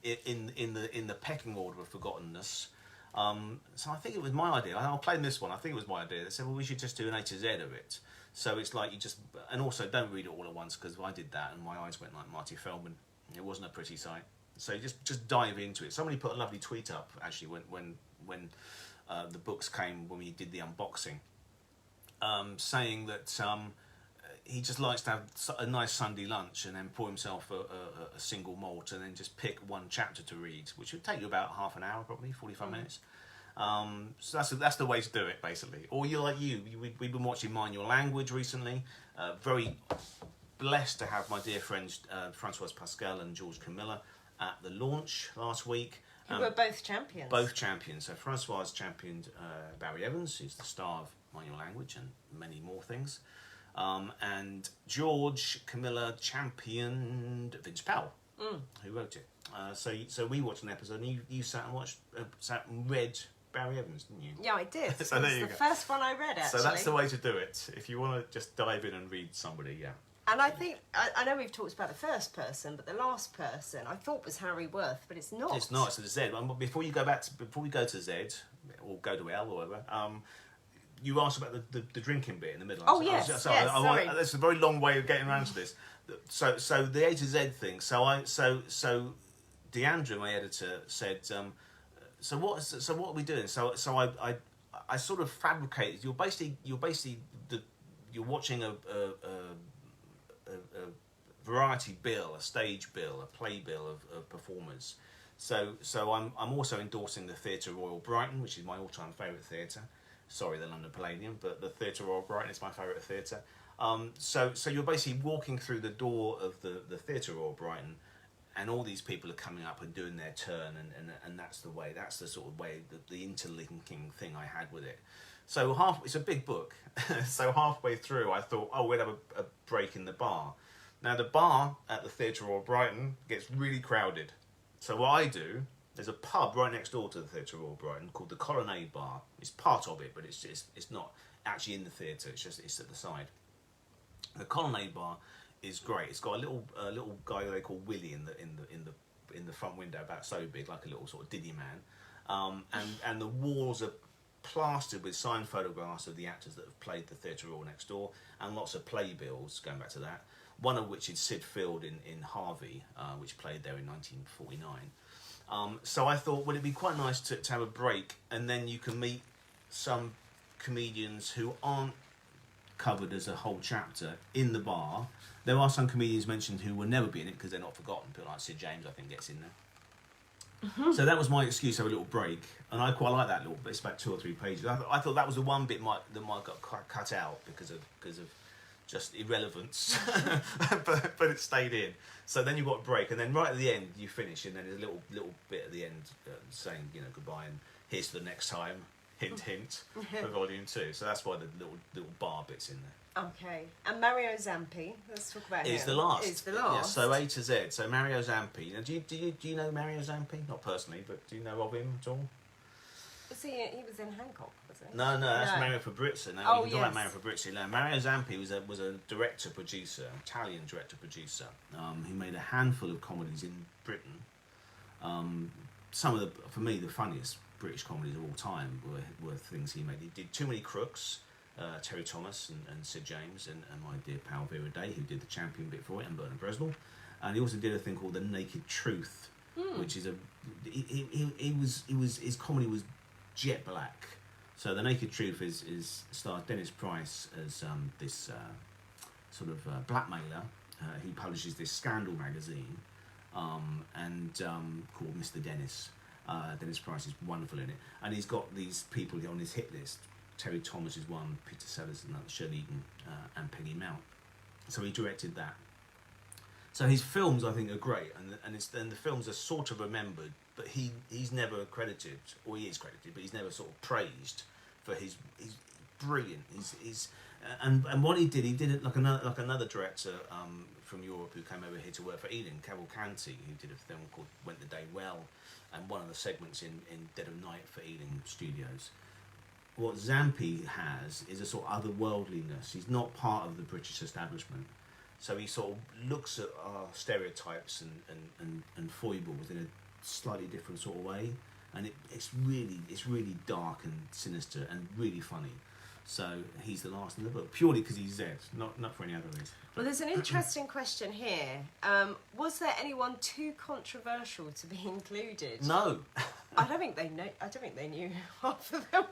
in the pecking order of forgottenness. So I think it was my idea. I'll play this one. I think it was my idea. They said, well, we should just do an A to Z of it. So it's like and also don't read it all at once, because I did that and my eyes went like Marty Feldman. It wasn't a pretty sight. So just dive into it. Somebody put a lovely tweet up actually when the books came, when we did the unboxing, saying that he just likes to have a nice Sunday lunch and then pour himself a single malt and then just pick one chapter to read, which would take you about half an hour, probably 45 minutes. So that's the way to do it, basically. Or you're like we've been watching Mind Your Language recently, very blessed to have my dear friends Francoise Pascal and George Camilla at the launch last week. Who were both champions. Both champions. So Francoise championed Barry Evans, who's the star of Manual Language and many more things. And George Camilla championed Vince Powell, who wrote it. So we watched an episode, and you sat and read Barry Evans, didn't you? Yeah, I did. So it there was you the go. first one I read, actually. So that's the way to do it. If you want to just dive in and read somebody, yeah. And I think, I know we've talked about the first person, but the last person I thought was Harry Worth, but it's not. It's not, it's a Z. Before we go to Z, or go to L or whatever, you asked about the drinking bit in the middle. Oh, yes, sorry. That's a very long way of getting around to this. So the A to Z thing, so Deandra, my editor, said, so what are we doing? So I sort of fabricated. You're watching a variety bill, a stage bill, a play bill of performers. So I'm also endorsing the Theatre Royal Brighton, which is my all-time favourite theatre. Sorry, the London Palladium, but the Theatre Royal Brighton is my favourite theatre. So you're basically walking through the door of the Theatre Royal Brighton, and all these people are coming up and doing their turn, and that's the sort of way, the interlinking thing I had with it. So it's a big book, so halfway through I thought, we'll have a break in the bar. Now the bar at the Theatre Royal Brighton gets really crowded. So what I do, there's a pub right next door to the Theatre Royal Brighton called the Colonnade Bar. It's part of it, but it's not actually in the theatre. It's at the side. The Colonnade Bar is great. It's got a little guy they call Willie in the front window, about so big, like a little sort of diddy man. And the walls are plastered with signed photographs of the actors that have played the Theatre Royal next door, and lots of playbills going back to that. One of which is Sid Field in Harvey, which played there in 1949. So I thought, well, it'd be quite nice to have a break, and then you can meet some comedians who aren't covered as a whole chapter in the bar. There are some comedians mentioned who will never be in it because they're not forgotten. People like Sid James, I think, gets in there. Mm-hmm. So that was my excuse to have a little break, and I quite like that little bit. It's about 2 or 3 pages. I thought that was the one bit that might got cut out because of just irrelevance, but it stayed in. So then you got a break, and then right at the end you finish, and then there's a little bit at the end saying goodbye and here's to the next time. Hint, hint. For volume 2. So that's why the little bar bit's in there. Okay. And Mario Zampy. Let's talk about him. Is the last. Is the last. Yeah, so A to Z. So Mario Zampy. Now, do you know Mario Zampy? Not personally, but do you know of him at all? He was in Hancock, was he? No, that's Mario Fabrizio. No, oh, you can talk about Mario Fabrizio. No, Mario Zampy was a director-producer, Italian director-producer. He made a handful of comedies in Britain. Some of for me, the funniest British comedies of all time were things he made. He did Too Many Crooks, Terry Thomas and Sid James, and my dear pal Vera Day, who did the champion bit for it, and Bernard Bresnell. And he also did a thing called The Naked Truth, which is his comedy was jet black. So The Naked Truth stars Dennis Price as this sort of blackmailer. He publishes this scandal magazine called Mr. Dennis. Dennis Price is wonderful in it, and he's got these people on his hit list. Terry Thomas is one, Peter Sellers is another, Shirley Eaton, and Peggy Mount. So he directed that. So his films, I think, are great, and the films are sort of remembered, but he's never credited, or he is credited, but he's never sort of praised for his brilliant. And what he did it like another director from Europe who came over here to work for Ealing, Cavalcanti, who did a film called Went the Day Well, and one of the segments in Dead of Night for Ealing Studios. What Zampy has is a sort of otherworldliness. He's not part of the British establishment. So he sort of looks at our stereotypes and foibles in a slightly different sort of way. And it's really dark and sinister and really funny. So he's the last in the book, purely because he's Z, not for any other reason. Well, there's an interesting question here. Was there anyone too controversial to be included? No. I don't think they knew half of them.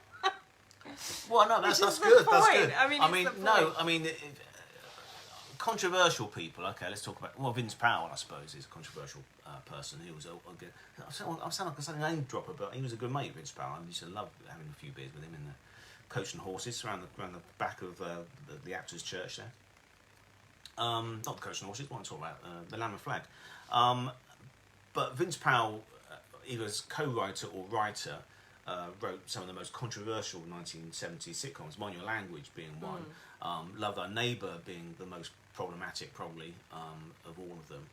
Well, no, that's good. That's good. I mean, controversial people. Okay, let's talk about. Vince Powell, I suppose, is a controversial person. He was I sound like a name dropper, but he was a good mate, Vince Powell. I used to love having a few beers with him in the coach and horses around the back of the Actors' Church there. Not the Coach and Horses, what I'm talking about, the Lamb and Flag. But Vince Powell, either as co-writer or writer, wrote some of the most controversial 1970s sitcoms, Mind Your Language being one, Love Thy Neighbour being the most problematic, probably, of all of them.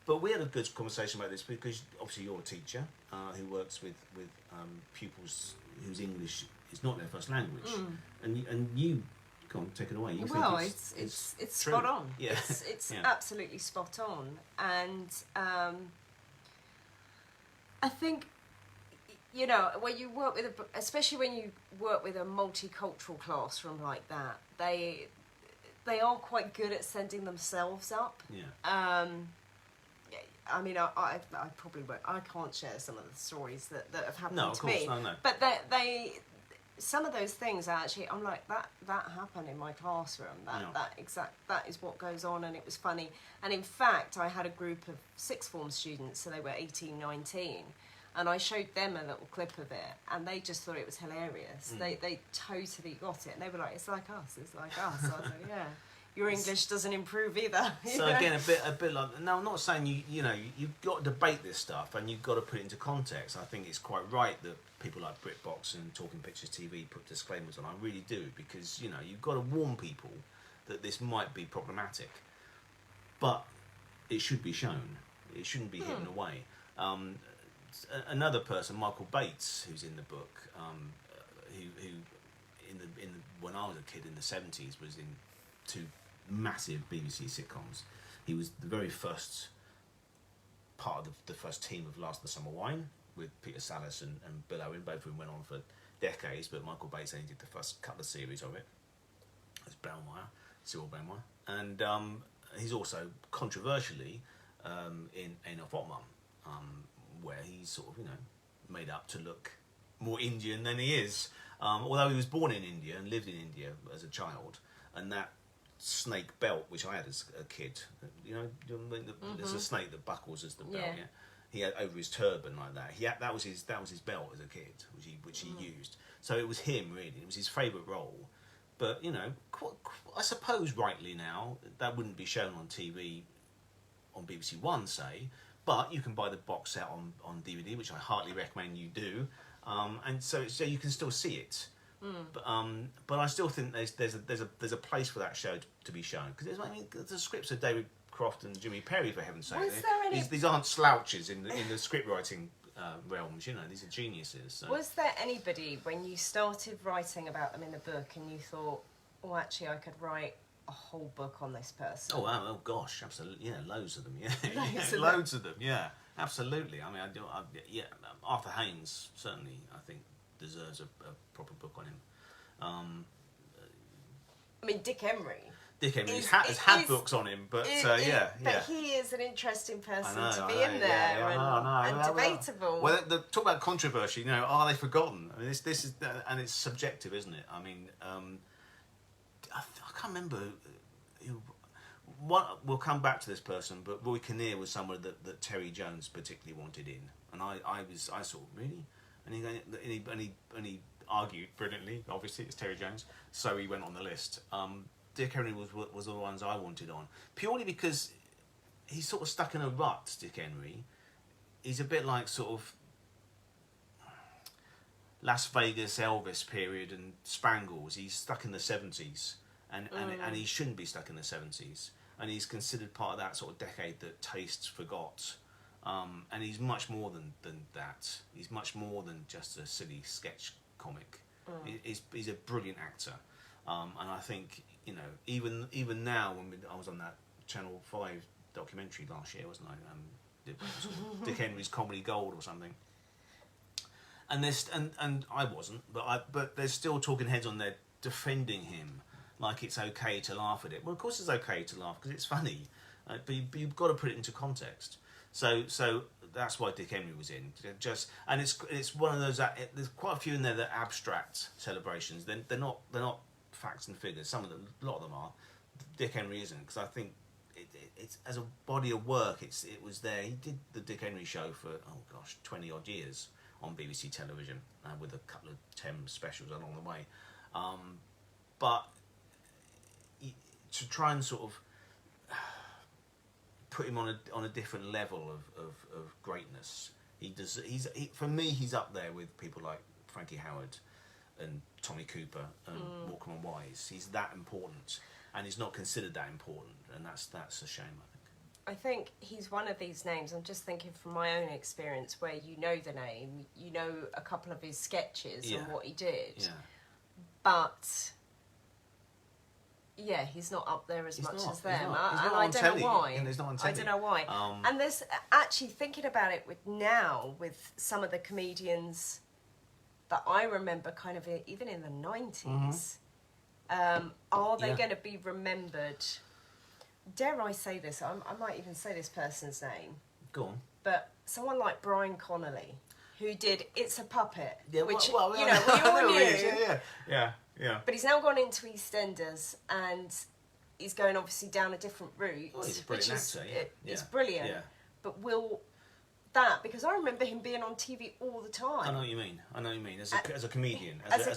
But we had a good conversation about this because obviously you're a teacher who works with pupils whose English is not their first language, and you go on, take it away. You Well, think it's true. spot on. Yeah. It's Yeah. absolutely spot on, and I think, you know, when you work with especially when you work with a multicultural classroom like that, they are quite good at sending themselves up. Yeah. I mean, I probably won't. I can't share some of the stories that have happened No, of to course, me. no. But they some of those things are actually, I'm like, that happened in my classroom. That is what goes on, and it was funny. And in fact, I had a group of sixth form students, so they were 18, 19, and I showed them a little clip of it, and they just thought it was hilarious. They totally got it, and they were like, it's like us. So I was like, yeah. Your English doesn't improve either. So again, a bit like, no, I'm not saying you've got to debate this stuff and you've got to put it into context. I think it's quite right that people like BritBox and Talking Pictures TV put disclaimers on. I really do, because you've got to warn people that this might be problematic, but it should be shown. It shouldn't be hidden away. Another person, Michael Bates, who's in the book, who when I was a kid in the 70s was in 2 massive BBC sitcoms. He was the very first part of the first team of Last of the Summer Wine with Peter Sallis and Bill Owen. Both of them went on for decades, but Michael Bates only did the first couple of series of it. It's Cyril Brownmeyer. And he's also controversially in Ain't No Hot Mum, where he's sort of made up to look more Indian than he is, although he was born in India and lived in India as a child. And that snake belt, which I had as a kid, there's a snake that buckles as the belt. Yeah. He had over his turban like that. That was his belt as a kid, which he used. So it was him really. It was his favourite role. But I suppose rightly now that wouldn't be shown on TV, on BBC One, say. But you can buy the box set on DVD, which I heartily recommend you do. And so you can still see it. But I still think there's a place for that show to be shown, because the scripts of David Croft and Jimmy Perry, for heaven's sake. These aren't slouches in the script writing realms. These are geniuses. So. Was there anybody when you started writing about them in the book and you thought, oh, actually, I could write a whole book on this person? Oh wow! Oh gosh, absolutely. Yeah, loads of them. Yeah, Loads of them. Yeah, absolutely. I mean, Arthur Haynes certainly, I think, deserves a proper book on him. I mean, Dick Emery. Has had books on him, but yeah. But he is an interesting person to be in there, yeah, and debatable. Well, talk about controversy. Are they forgotten? I mean, this is, and it's subjective, isn't it? I mean, I can't remember. We'll come back to this person, but Roy Kinnear was someone that Terry Jones particularly wanted in, and I thought, really, and he argued brilliantly. Obviously, it's Terry Jones, so he went on the list. Dick Henry was the ones I wanted on, purely because he's sort of stuck in a rut. Dick Henry, he's a bit like sort of Las Vegas Elvis period and Spangles. He's stuck in the 70s, and he shouldn't be stuck in the 70s. And he's considered part of that sort of decade that tastes forgot. And he's much more than that. He's much more than just a silly sketch comic. He's a brilliant actor. And I think, even now, when I was on that Channel 5 documentary last year, wasn't I? Dick Henry's Comedy Gold or something. And I wasn't, but there's still talking heads on there defending him, like it's okay to laugh at it. Well, of course it's okay to laugh because it's funny, but you've got to put it into context. So that's why Dick Henry was in. And it's one of those. There's quite a few in there that are abstract celebrations. They're not facts and figures. Some of them, a lot of them are. Dick Henry isn't, because I think it's as a body of work. It was there. He did the Dick Henry show for 20 odd years on BBC television, with a couple of 10 specials along the way. But to try and sort of put him on a different level of greatness. For me, he's up there with people like Frankie Howard and Tommy Cooper and Walker and Wise. He's that important, and he's not considered that important, and that's a shame, I think. I think he's one of these names. I'm just thinking from my own experience, where you know the name, you know a couple of his sketches and what he did, but he's not up there as much as them, and I don't know why. I don't know why. And there's actually, thinking about it with some of the comedians that I remember, kind of even in the 90s, are they going to be remembered? Dare I say this? I might even say this person's name. Go on. But someone like Brian Connolly, who did It's a Puppet, which we all knew. Yeah. But he's now gone into EastEnders, and he's going obviously down a different route. Oh, he's a brilliant actor. It's brilliant. Yeah. But will that, because I remember him being on TV all the time. I know what you mean. As a comedian, as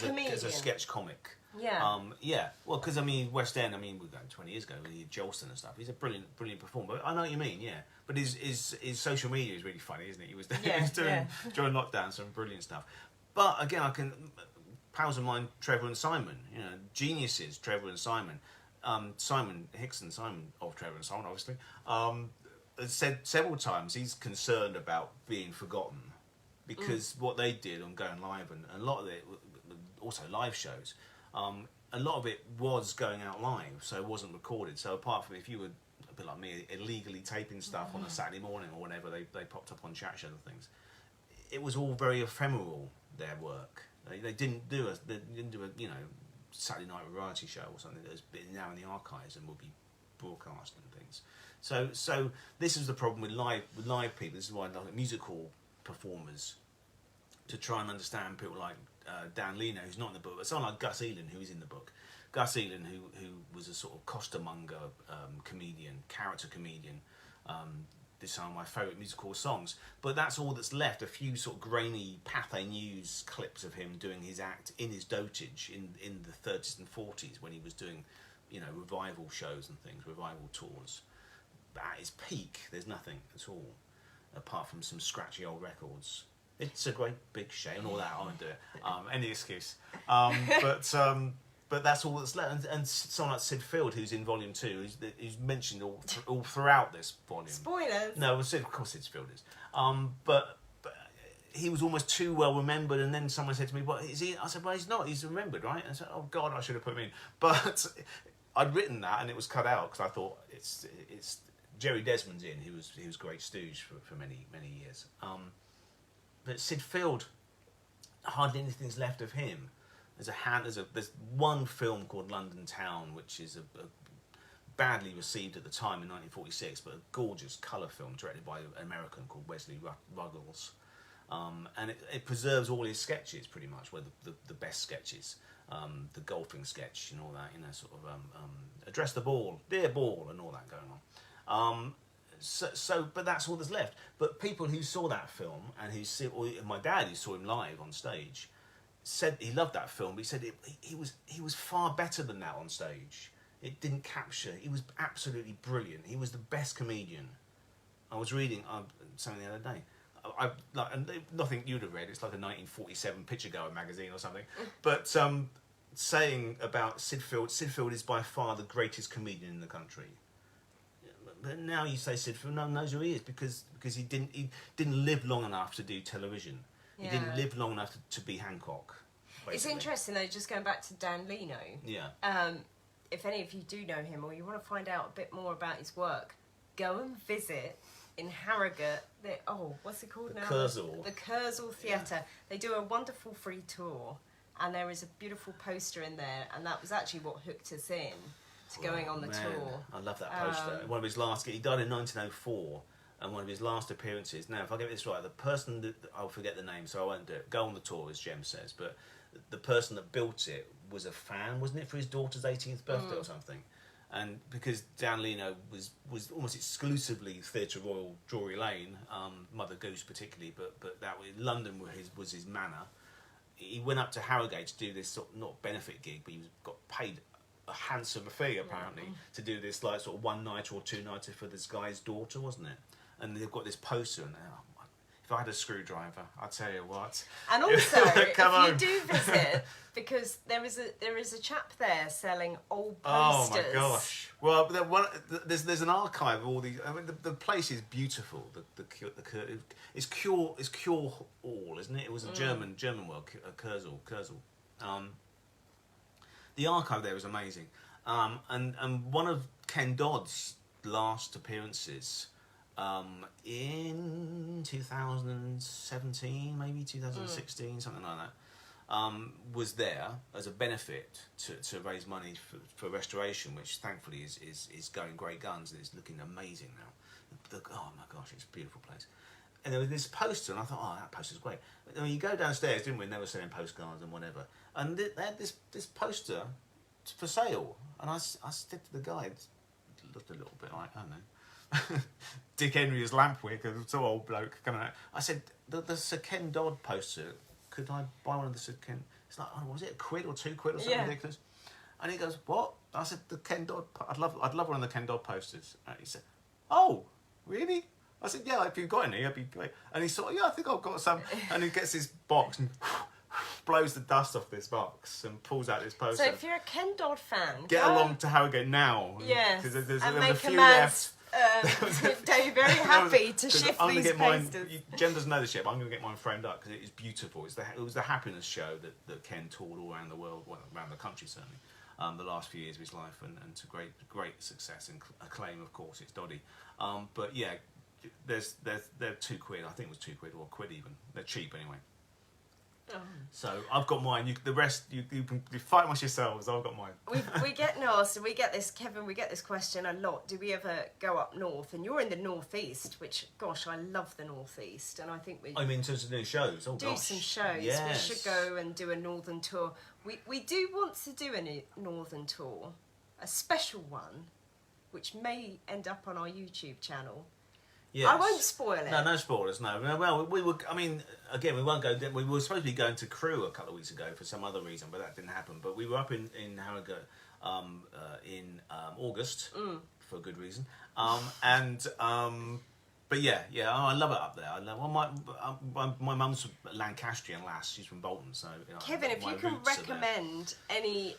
a sketch comic. Yeah. Well, because West End. We're going 20 years ago with Jolson and stuff. He's a brilliant performer. But I know what you mean. Yeah. But his social media is really funny, isn't it? He was doing during lockdown some brilliant stuff. But again, pals of mine, Trevor and Simon. Geniuses, Trevor and Simon. Simon Hicks and Simon of Trevor and Simon, obviously. Has said several times he's concerned about being forgotten because what they did on going live and a lot of it, also live shows. A lot of it was going out live, so it wasn't recorded. So apart from if you were a bit like me, illegally taping stuff on a Saturday morning or whenever they popped up on chat shows and things, it was all very ephemeral. Their work, they didn't do a Saturday night variety show or something that's been now in the archives and will be broadcast and things. So this is the problem with live people. This is why I like musical performers, to try and understand people like Dan Leno, who's not in the book, but someone like Gus Elan, who is in the book. Gus Elan, who was a sort of costermonger comedian, character comedian. This is some of my favourite musical songs. But that's all that's left, a few sort of grainy Pathé News clips of him doing his act in his dotage in the 30s and 40s when he was doing, revival shows and things, revival tours. But at his peak, there's nothing at all, apart from some scratchy old records. It's a great big shame and all that. I won't do it. Any excuse. But that's all that's left. And someone like Sid Field, who's in Volume 2, who's mentioned all throughout this volume. Spoilers. No, of course Sid Field is. But he was almost too well remembered. And then someone said to me, "Well, is he?" I said, "Well, he's not. He's remembered, right?" And I said, "Oh God, I should have put him in." But I'd written that and it was cut out because I thought it's Jerry Desmond's in. He was great stooge for many years. But Sid Field, hardly anything's left of him. There's one film called London Town, which is a badly received at the time in 1946, but a gorgeous colour film directed by an American called Wesley Ruggles. And it preserves all his sketches pretty much, well, the best sketches, the golfing sketch and all that, sort of address the ball, dear ball, and all that going on. But that's all that's left. But people who saw that film and my dad, who saw him live on stage, said he loved that film. But he said he was far better than that on stage. It didn't capture. He was absolutely brilliant. He was the best comedian. I was reading something the other day. And nothing you'd have read. It's like a 1947 Picture Goer magazine or something. But saying about Sid Field is by far the greatest comedian in the country. But now you say Sid Field, no one knows who he is because he didn't live long enough to do television. He didn't live long enough to be Hancock. Basically. It's interesting though, just going back to Dan Leno. Yeah. If any of you do know him or you want to find out a bit more about his work, go and visit in Harrogate. What's it called now? The Kursaal Theatre. Yeah. They do a wonderful free tour, and there is a beautiful poster in there, and that was actually what hooked us in to going on the tour. I love that poster. One of his last, he died in 1904, and one of his last appearances. Now, if I get this right, the person that I'll forget the name, so I won't do it. Go on the tour, as Jem says, but the person that built it was a fan, wasn't it, for his daughter's 18th birthday or something? And because Dan Leno was almost exclusively Theatre Royal, Drury Lane, Mother Goose particularly, but that was, London was his manor. He went up to Harrogate to do this sort of, not benefit gig, but he got paid a handsome fee apparently to do this like sort of one night or two nights for this guy's daughter, wasn't it? And they've got this poster, and if I had a screwdriver, I'd tell you what. And also, if on. you do visit, because there is a chap there selling old Oh posters. my gosh! Well, there's an archive of all these. I mean, the place is beautiful. It's Cure Hall, isn't it? It was a German word, Kurzel. The archive there is amazing, and one of Ken Dodd's last appearances. In 2017, maybe 2016, something like that, was there as a benefit to raise money for restoration, which thankfully is going great guns and it's looking amazing now. Oh my gosh, it's a beautiful place. And there was this poster, and I thought, oh, that poster's great. I mean, you go downstairs, didn't we? And they were selling postcards and whatever, and they had this poster for sale, and I said to the guy, it looked a little bit like, I don't know. Dick Henry's Lampwick, a sort of old bloke coming out. I said, the Sir Ken Dodd poster, could I buy one of the Sir Ken? It's like, was it £1 or £2 or something ridiculous? And he goes, what? I said, the Ken Dodd. I'd love one of the Ken Dodd posters. And he said, oh, really? I said, yeah, if you've got any, that'd be great. And he thought, yeah, I think I've got some. And he gets his box and blows the dust off this box and pulls out this poster. So if you're a Ken Dodd fan, get along to Harrogate now. Yes, There's and a make few a man. left. They're very happy to shift I'm these get posters. Jen doesn't know this yet, but I'm going to get mine framed up because it is beautiful. It was the happiness show that Ken toured all around the world, well, around the country certainly, the last few years of his life, and to great success and acclaim. Of course, it's Doddy. But yeah, they're £2. I think it was £2 or £1 even. They're cheap anyway. Oh. So I've got mine. The rest you can fight amongst yourselves. I've got mine. We get asked, we get this, Kevin. We get this question a lot. Do we ever go up north? And you're in the northeast, which gosh, I love the northeast, and I think we. I mean, in terms of new shows. Oh do gosh. some shows. Yes. We should go and do a northern tour. We do want to do a northern tour, a special one, which may end up on our YouTube channel. Yes. I won't spoil it. No spoilers. No. Well, we were. I mean, again, we won't go. We were supposed to be going to Crewe a couple of weeks ago for some other reason, but that didn't happen. But we were up in Harrogate in August for good reason. But yeah, I love it up there. I love my mum's Lancastrian lass. She's from Bolton, so. Kevin, if you can recommend any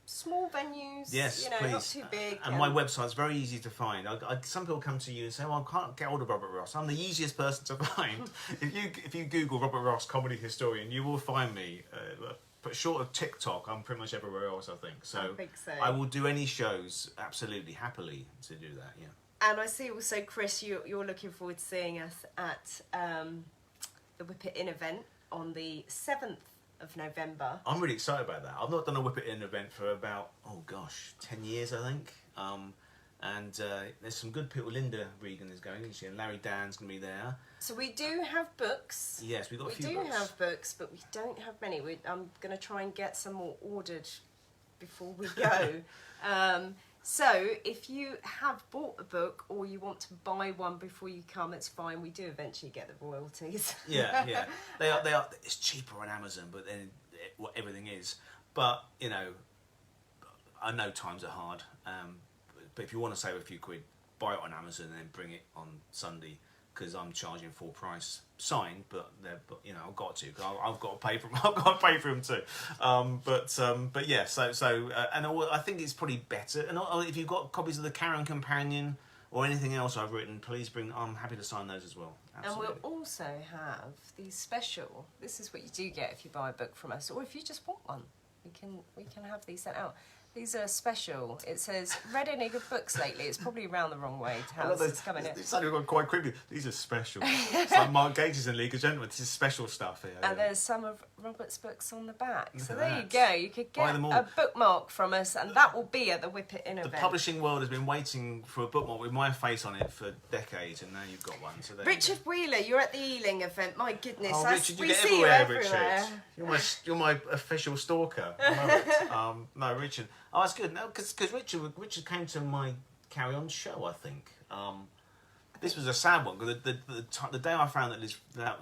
small venues, yes, please. Not too big. And my website's very easy to find. Some people come to you and say, well, I can't get hold of Robert Ross. I'm the easiest person to find. If you Google Robert Ross, comedy historian, you will find me. But short of TikTok, I'm pretty much everywhere else, I think. So I think so. I will do any shows, absolutely, happily, to do that, yeah. And I see also, Chris, you're looking forward to seeing us at the Whip It In event on the 7th of November. I'm really excited about that. I've not done a Whip It In event for about 10 years, I think. And there's some good people. Linda Regan is going, isn't she? And Larry Dan's going to be there. So we do have books. Yes, we've got a few books. We do have books, but we don't have many. I'm going to try and get some more ordered before we go. So if you have bought a book or you want to buy one before you come, it's fine. We do eventually get the royalties. Yeah. They are. It's cheaper on Amazon, but then everything is. But I know times are hard. But if you want to save a few quid, buy it on Amazon and then bring it on Sunday, because I'm charging full price, signed, but I've got to, because I've got to pay for them. I've got to pay for them too. But yeah, and I think it's probably better. And if you've got copies of the Karen Companion or anything else I've written, please bring. I'm happy to sign those as well. Absolutely. And we'll also have these special. This is what you do get if you buy a book from us, or if you just want one. We can have these sent out. These are special. It says, read any good books lately? It's probably around the wrong way to how this is coming in. It's suddenly gone quite quickly. These are special. It's like Mark Gatiss in League of Gentlemen. This is special stuff here. And there's some of Robert's books on the back. So there you go. You could get a bookmark from us, and that will be at the Whip It In event. The publishing world has been waiting for a bookmark with my face on it for decades, and now you've got one. So Richard Wheeler, you're at the Ealing event. My goodness. Oh, Richard, you get see everywhere, you everywhere. Richard. You're my official stalker. I love it. No, Richard. Oh, that's good. No, because Richard came to my Carry On show, I think. This was a sad one, because the day I found that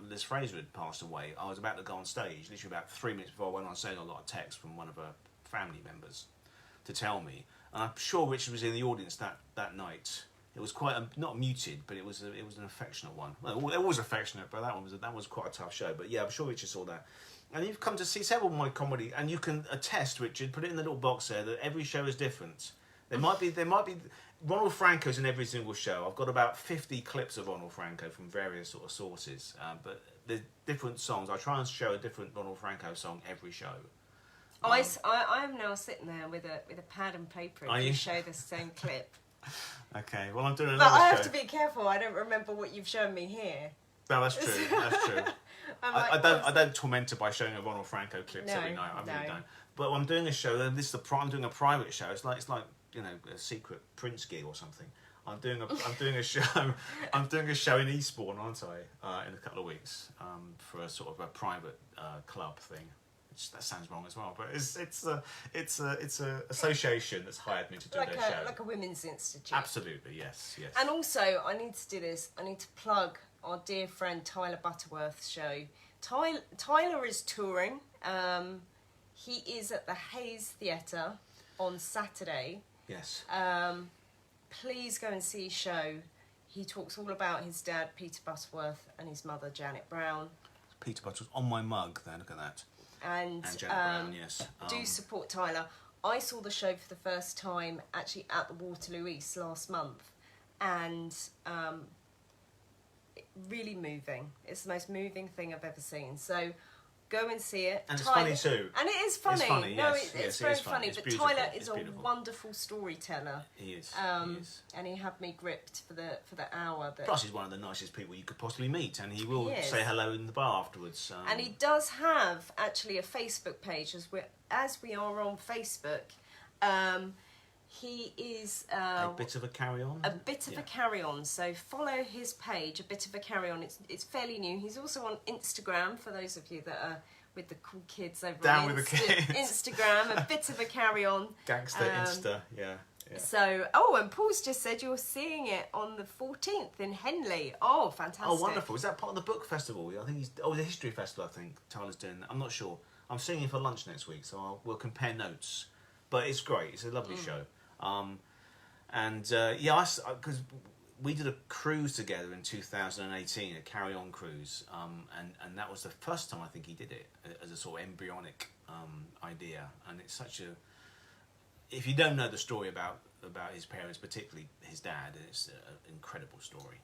Liz Fraser had passed away, I was about to go on stage. Literally about 3 minutes before I went on stage, I got a text from one of her family members to tell me. And I'm sure Richard was in the audience that night. It was quite not muted, but it was an affectionate one. Well, it was affectionate, but that was quite a tough show. But yeah, I'm sure Richard saw that. And you've come to see several of my comedy, and you can attest, Richard, put it in the little box there, that every show is different. There might be Ronald Franco's in every single show. I've got about 50 clips of Ronald Franco from various sort of sources, but there's different songs. I try and show a different Ronald Franco song every show. I'm now sitting there with a pad and paper to show the same clip. Okay, well I'm doing another show. But I have to be careful. I don't remember what you've shown me here. No, that's true. That's true. I don't torment her by showing a Ronald Franco clips every night. I really don't. But I'm doing a show. And I'm doing a private show. It's like a secret Prince gig or something. I'm doing a show. I'm doing a show in Eastbourne, aren't I? In a couple of weeks for a sort of a private club thing. That sounds wrong as well, but it's a association that's hired me to do their show. Like a women's institute. Absolutely, yes. And also, I need to do this. I need to plug our dear friend Tyler Butterworth's show. Tyler is touring. He is at the Hayes Theatre on Saturday. Yes. Please go and see his show. He talks all about his dad, Peter Butterworth, and his mother, Janet Brown. Peter Butterworth on my mug there, look at that. And Janet Brown, yes. Do support Tyler. I saw the show for the first time actually at the Waterloo East last month, and really moving. It's the most moving thing I've ever seen. So go and see it. And Tyler, it's funny too. And it is funny. It's funny, no, yes. it's very funny. It's but beautiful. Tyler is It's a beautiful. wonderful storyteller. He is. And he had me gripped for the hour. Plus, he's one of the nicest people you could possibly meet, and he will say hello in the bar afterwards. And he does have actually a Facebook page as we are on Facebook. He is a bit of a carry-on. A bit of a carry-on. So follow his page, A Bit of a Carry-on. It's fairly new. He's also on Instagram for those of you that are with the cool kids over Down on with the kids. Instagram. A Bit of a Carry-on. Gangster Insta, yeah. So, and Paul's just said you're seeing it on the 14th in Henley. Oh, fantastic. Oh, wonderful. Is that part of the book festival? I think the History Festival, I think Tyler's doing that. I'm not sure. I'm seeing him for lunch next week, so we'll compare notes. But it's great. It's a lovely show. Because we did a cruise together in 2018, a carry-on cruise, and that was the first time I think he did it as a sort of embryonic idea. And it's such a... If you don't know the story about his parents, particularly his dad, it's an incredible story.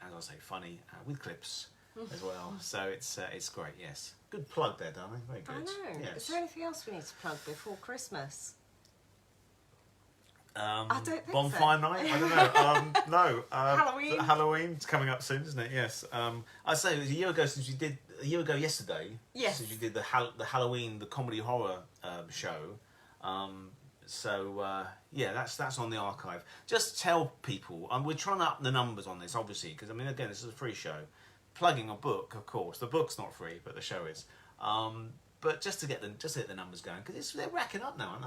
As I say, funny, with clips as well. So it's great, yes. Good plug there, darling. Very good. I know. Yes. Is there anything else we need to plug before Christmas? I don't think bonfire night? I don't know. No. Halloween? Halloween's coming up soon, isn't it? Yes. I'd say it was a year ago since you did... A year ago yesterday. Yes. Since you did the Halloween, the comedy horror show. That's on the archive. Just tell people, we're trying to up the numbers on this, obviously, because, again, this is a free show. Plugging a book, of course. The book's not free, but the show is. But just to get the numbers going, because they're racking up now, aren't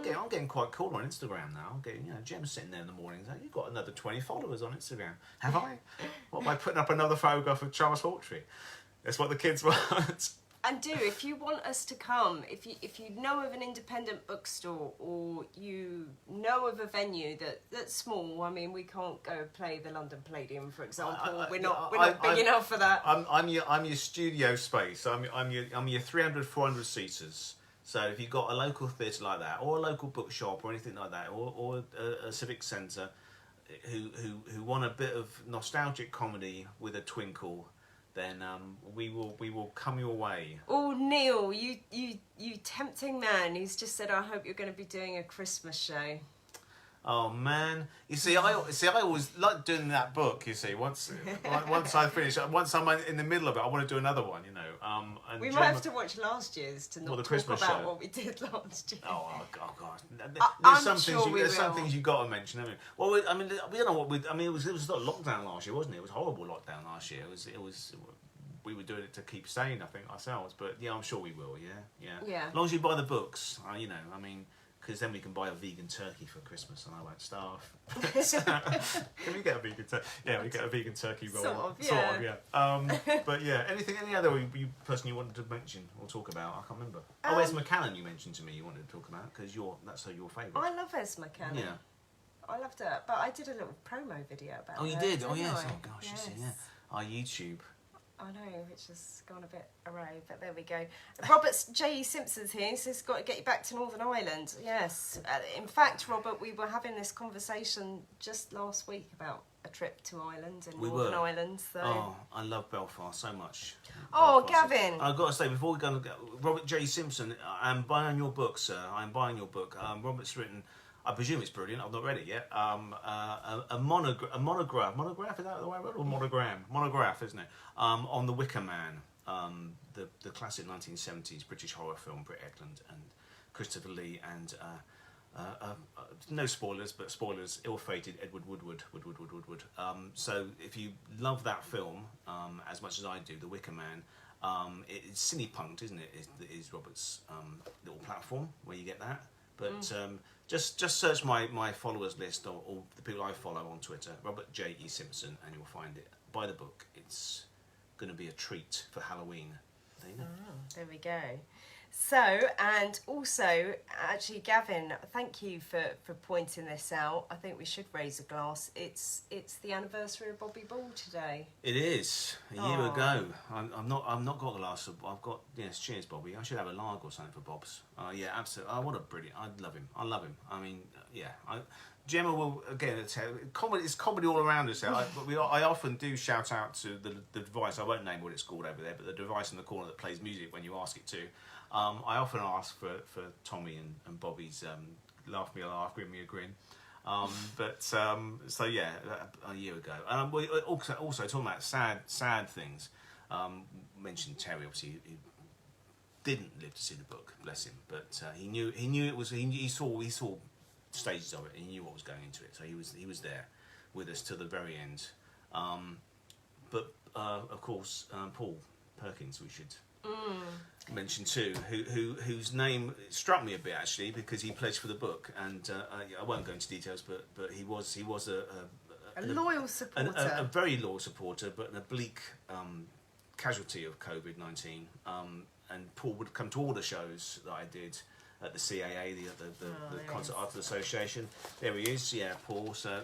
they? I'm getting quite cool on Instagram now. I'm getting, Gemma's sitting there in the mornings. You've got another 20 followers on Instagram. Have I? What, by putting up another photograph of Charles Hawtrey? That's what the kids want. And if you want us to come, if you know of an independent bookstore or you know of a venue that's small, we can't go play the London Palladium, for example. We're not big enough for that. I'm your studio space. I'm your 300, 400 seaters. So if you've got a local theatre like that, or a local bookshop, or anything like that, or a civic centre, who want a bit of nostalgic comedy with a twinkle, then we will come your way. Oh, Neil, you tempting man. He's just said, I hope you're going to be doing a Christmas show. Oh man, you see, I always like doing that book. You see, once I finish, once I'm in the middle of it, I want to do another one. And we might have to watch last year's to not talk about show. What we did last year. Oh god, I'm some sure things you got to mention. We don't know what we. It was not lockdown last year, wasn't it? It was horrible lockdown last year. It was. We were doing it to keep sane, I think, ourselves. But yeah, I'm sure we will. Yeah. Yeah. As long as you buy the books, because then we can buy a vegan turkey for Christmas and I won't starve. Can we get a vegan turkey? Yeah, we get a vegan turkey roll. Sort of, yeah. But yeah, any other person you wanted to mention or talk about? I can't remember. Wes McCallan you mentioned to me you wanted to talk about, because that's your favourite. I love Wes McCallan. Yeah. I loved it, but I did a little promo video about it. Oh, you did? Oh, yes. I? Oh, gosh, yes. Yeah. Our YouTube. I know, which has gone a bit awry, but there we go. Robert J. Simpson's here. He says, got to get you back to Northern Ireland. Yes. In fact, Robert, we were having this conversation just last week about a trip to Ireland and Northern Ireland. So. Oh, I love Belfast so much. Oh, Belfast. Gavin. I've got to say, before we go, Robert J. Simpson, I'm buying your book, sir. I'm buying your book. Robert's written, I presume it's brilliant, I've not read it yet, a monograph, is that the right word, or monogram? Monograph, isn't it? On The Wicker Man, the classic 1970s British horror film, Britt Ekland and Christopher Lee, and no spoilers, but spoilers, ill-fated Edward Woodward. So if you love that film as much as I do, The Wicker Man, it's cinepunked, isn't it? Is Robert's little platform where you get that. But just search my followers list or the people I follow on Twitter, Robert J. E. Simpson, and you'll find it. Buy the book. It's going to be a treat for Halloween. There you go. There we go. So, and also, actually, Gavin, thank you for pointing this out. I think we should raise a glass. It's the anniversary of Bobby Ball today. It is a year ago. I'm not got a glass. I've got cheers, Bobby. I should have a lager or something for Bob's. Yeah, absolutely. Oh, what a brilliant! I love him. I mean, yeah. Gemma will again. It's comedy all around us. I often do shout out to the device. I won't name what it's called over there, but the device in the corner that plays music when you ask it to. I often ask for Tommy and Bobby's laugh me a laugh, grin me a grin. So yeah, a year ago. We also talking about sad things. Mentioned Terry. Obviously, he didn't live to see the book. Bless him. But he knew it was. He saw stages of it. He knew what was going into it. So he was there with us till the very end. But of course, Paul Perkins. We should. Mention too, whose name struck me a bit actually, because he pledged for the book, and I won't go into details, but he was a loyal supporter, a very loyal supporter, but an oblique casualty of COVID-19. And Paul would come to all the shows that I did at the CAA, the Concert Artists Association. There he is, yeah, Paul. So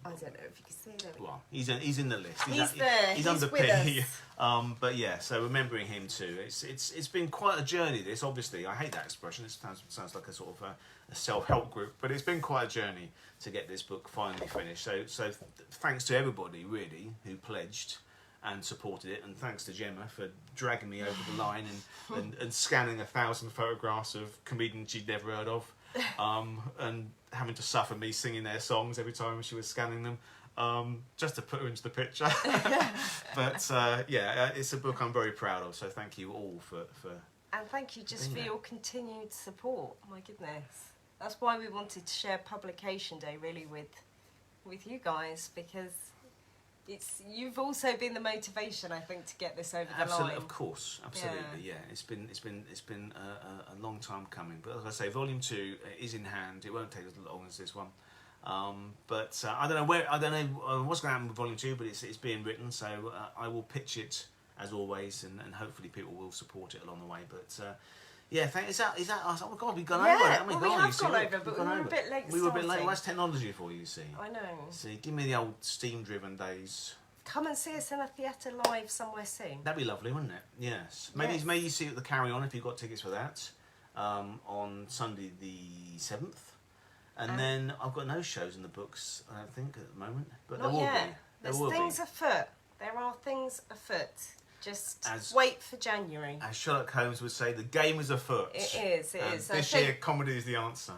I don't know if you can see that. Well, he's in the list. He's there. He's under with P. But yeah, so remembering him too. It's been quite a journey. This obviously, I hate that expression. It sounds like a sort of a self-help group, but it's been quite a journey to get this book finally finished. So thanks to everybody really who pledged and supported it, and thanks to Gemma for dragging me over the line and scanning 1,000 photographs of comedians she'd never heard of. And having to suffer me singing their songs every time she was scanning them, just to put her into the picture. But yeah, it's a book I'm very proud of, so thank you all for and thank you just for your continued support. My goodness, that's why we wanted to share publication day really with you guys, because you've also been the motivation, I think, to get this over the line. Of course, absolutely, yeah. It's been a long time coming, but like I say, Volume 2 is in hand. It won't take as long as this one, but I don't know what's going to happen with Volume 2, but it's being written, so I will pitch it as always, and hopefully people will support it along the way. But yeah, is that us? Oh my God, we've gone over it, haven't we? Well, we have gone over, but we were a bit late. We were a bit late. Well, that's technology for you, see. I know. See, give me the old steam-driven days. Come and see us in a theatre live somewhere soon. That'd be lovely, wouldn't it? Yes. Maybe you see it at the Carry On if you've got tickets for that, on Sunday the 7th. And then I've got no shows in the books, I don't think, at the moment. But there will be. There's things afoot. There are things afoot. Just wait for January. As Sherlock Holmes would say, the game is afoot. It is. This year, comedy is the answer.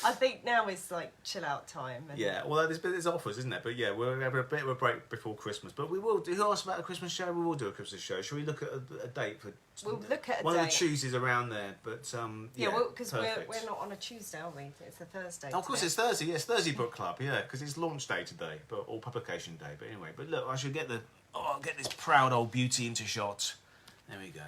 I think now is like chill out time. Yeah, well, there's offers, isn't there? But yeah, we'll have a bit of a break before Christmas. But we will do. Who asked about a Christmas show? We will do a Christmas show. Shall we look at a date for? We'll look at one of the Tuesdays around there. But because we're not on a Tuesday, are we? It's a Thursday. Oh, of course, it's Thursday. Yes, Thursday book club. Yeah, because it's launch day today, or publication day. But anyway, but look, I should get this proud old beauty into shot. There we go.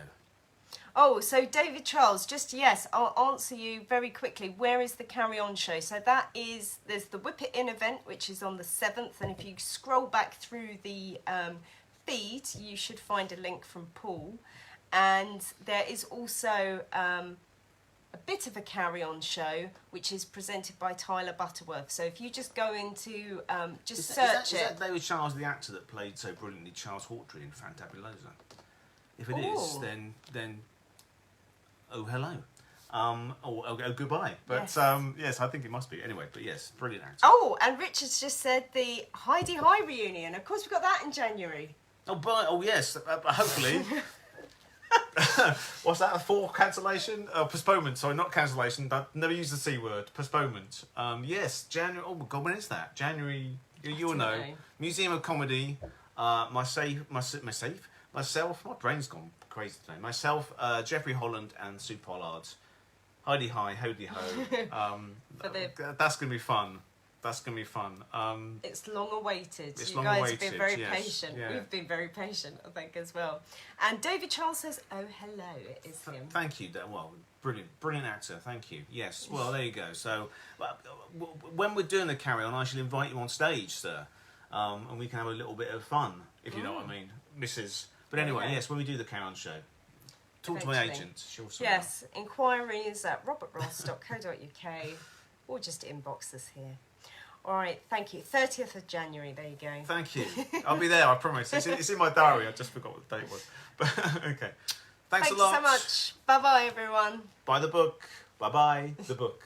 Oh, so David Charles, yes, I'll answer you very quickly. Where is the Carry On show? So there's the Whip It In event, which is on the 7th, and if you scroll back through the feed, you should find a link from Paul. And there is also a bit of a Carry On show, which is presented by Tyler Butterworth. So if you just go into, search it. Is that David Charles, the actor that played so brilliantly Charles Hawtrey in Fantabulosa? If it is, then oh, hello. Oh, goodbye. But yes, I think it must be. Anyway, but yes, brilliant actor. Oh, and Richard's just said the Heidi High reunion. Of course, we've got that in January. Oh, yes, hopefully. What's that for? Cancellation? Postponement, sorry, not cancellation. I've never used the C word. Postponement. Yes, January. Oh, my God, when is that? January, you'll know. Museum of Comedy, myself, my brain's gone crazy today. Myself, Jeffrey Holland and Sue Pollard. Heidi Hi, Hody Ho. That's going to be fun. That's going to be fun. It's long awaited. It's you long guys awaited, have been very yes. patient. Yeah. We've been very patient, I think, as well. And David Charles says, oh, hello, it is him. Thank you. Well, brilliant actor. Thank you. Yes. Well, there you go. So, when we're doing the Carry On, I shall invite you on stage, sir. And we can have a little bit of fun, if you know what I mean, Mrs. But anyway, yes, when we do the Carry On show, talk to my agent. She'll sort it out. Yes, inquiries at robertross.co.uk or just inbox us here. All right, thank you. 30th of January, there you go. Thank you. I'll be there, I promise. It's in my diary. I just forgot what the date was. But okay. Thanks a lot. Thanks so much. Bye-bye, everyone. Buy the book. Bye-bye, the book.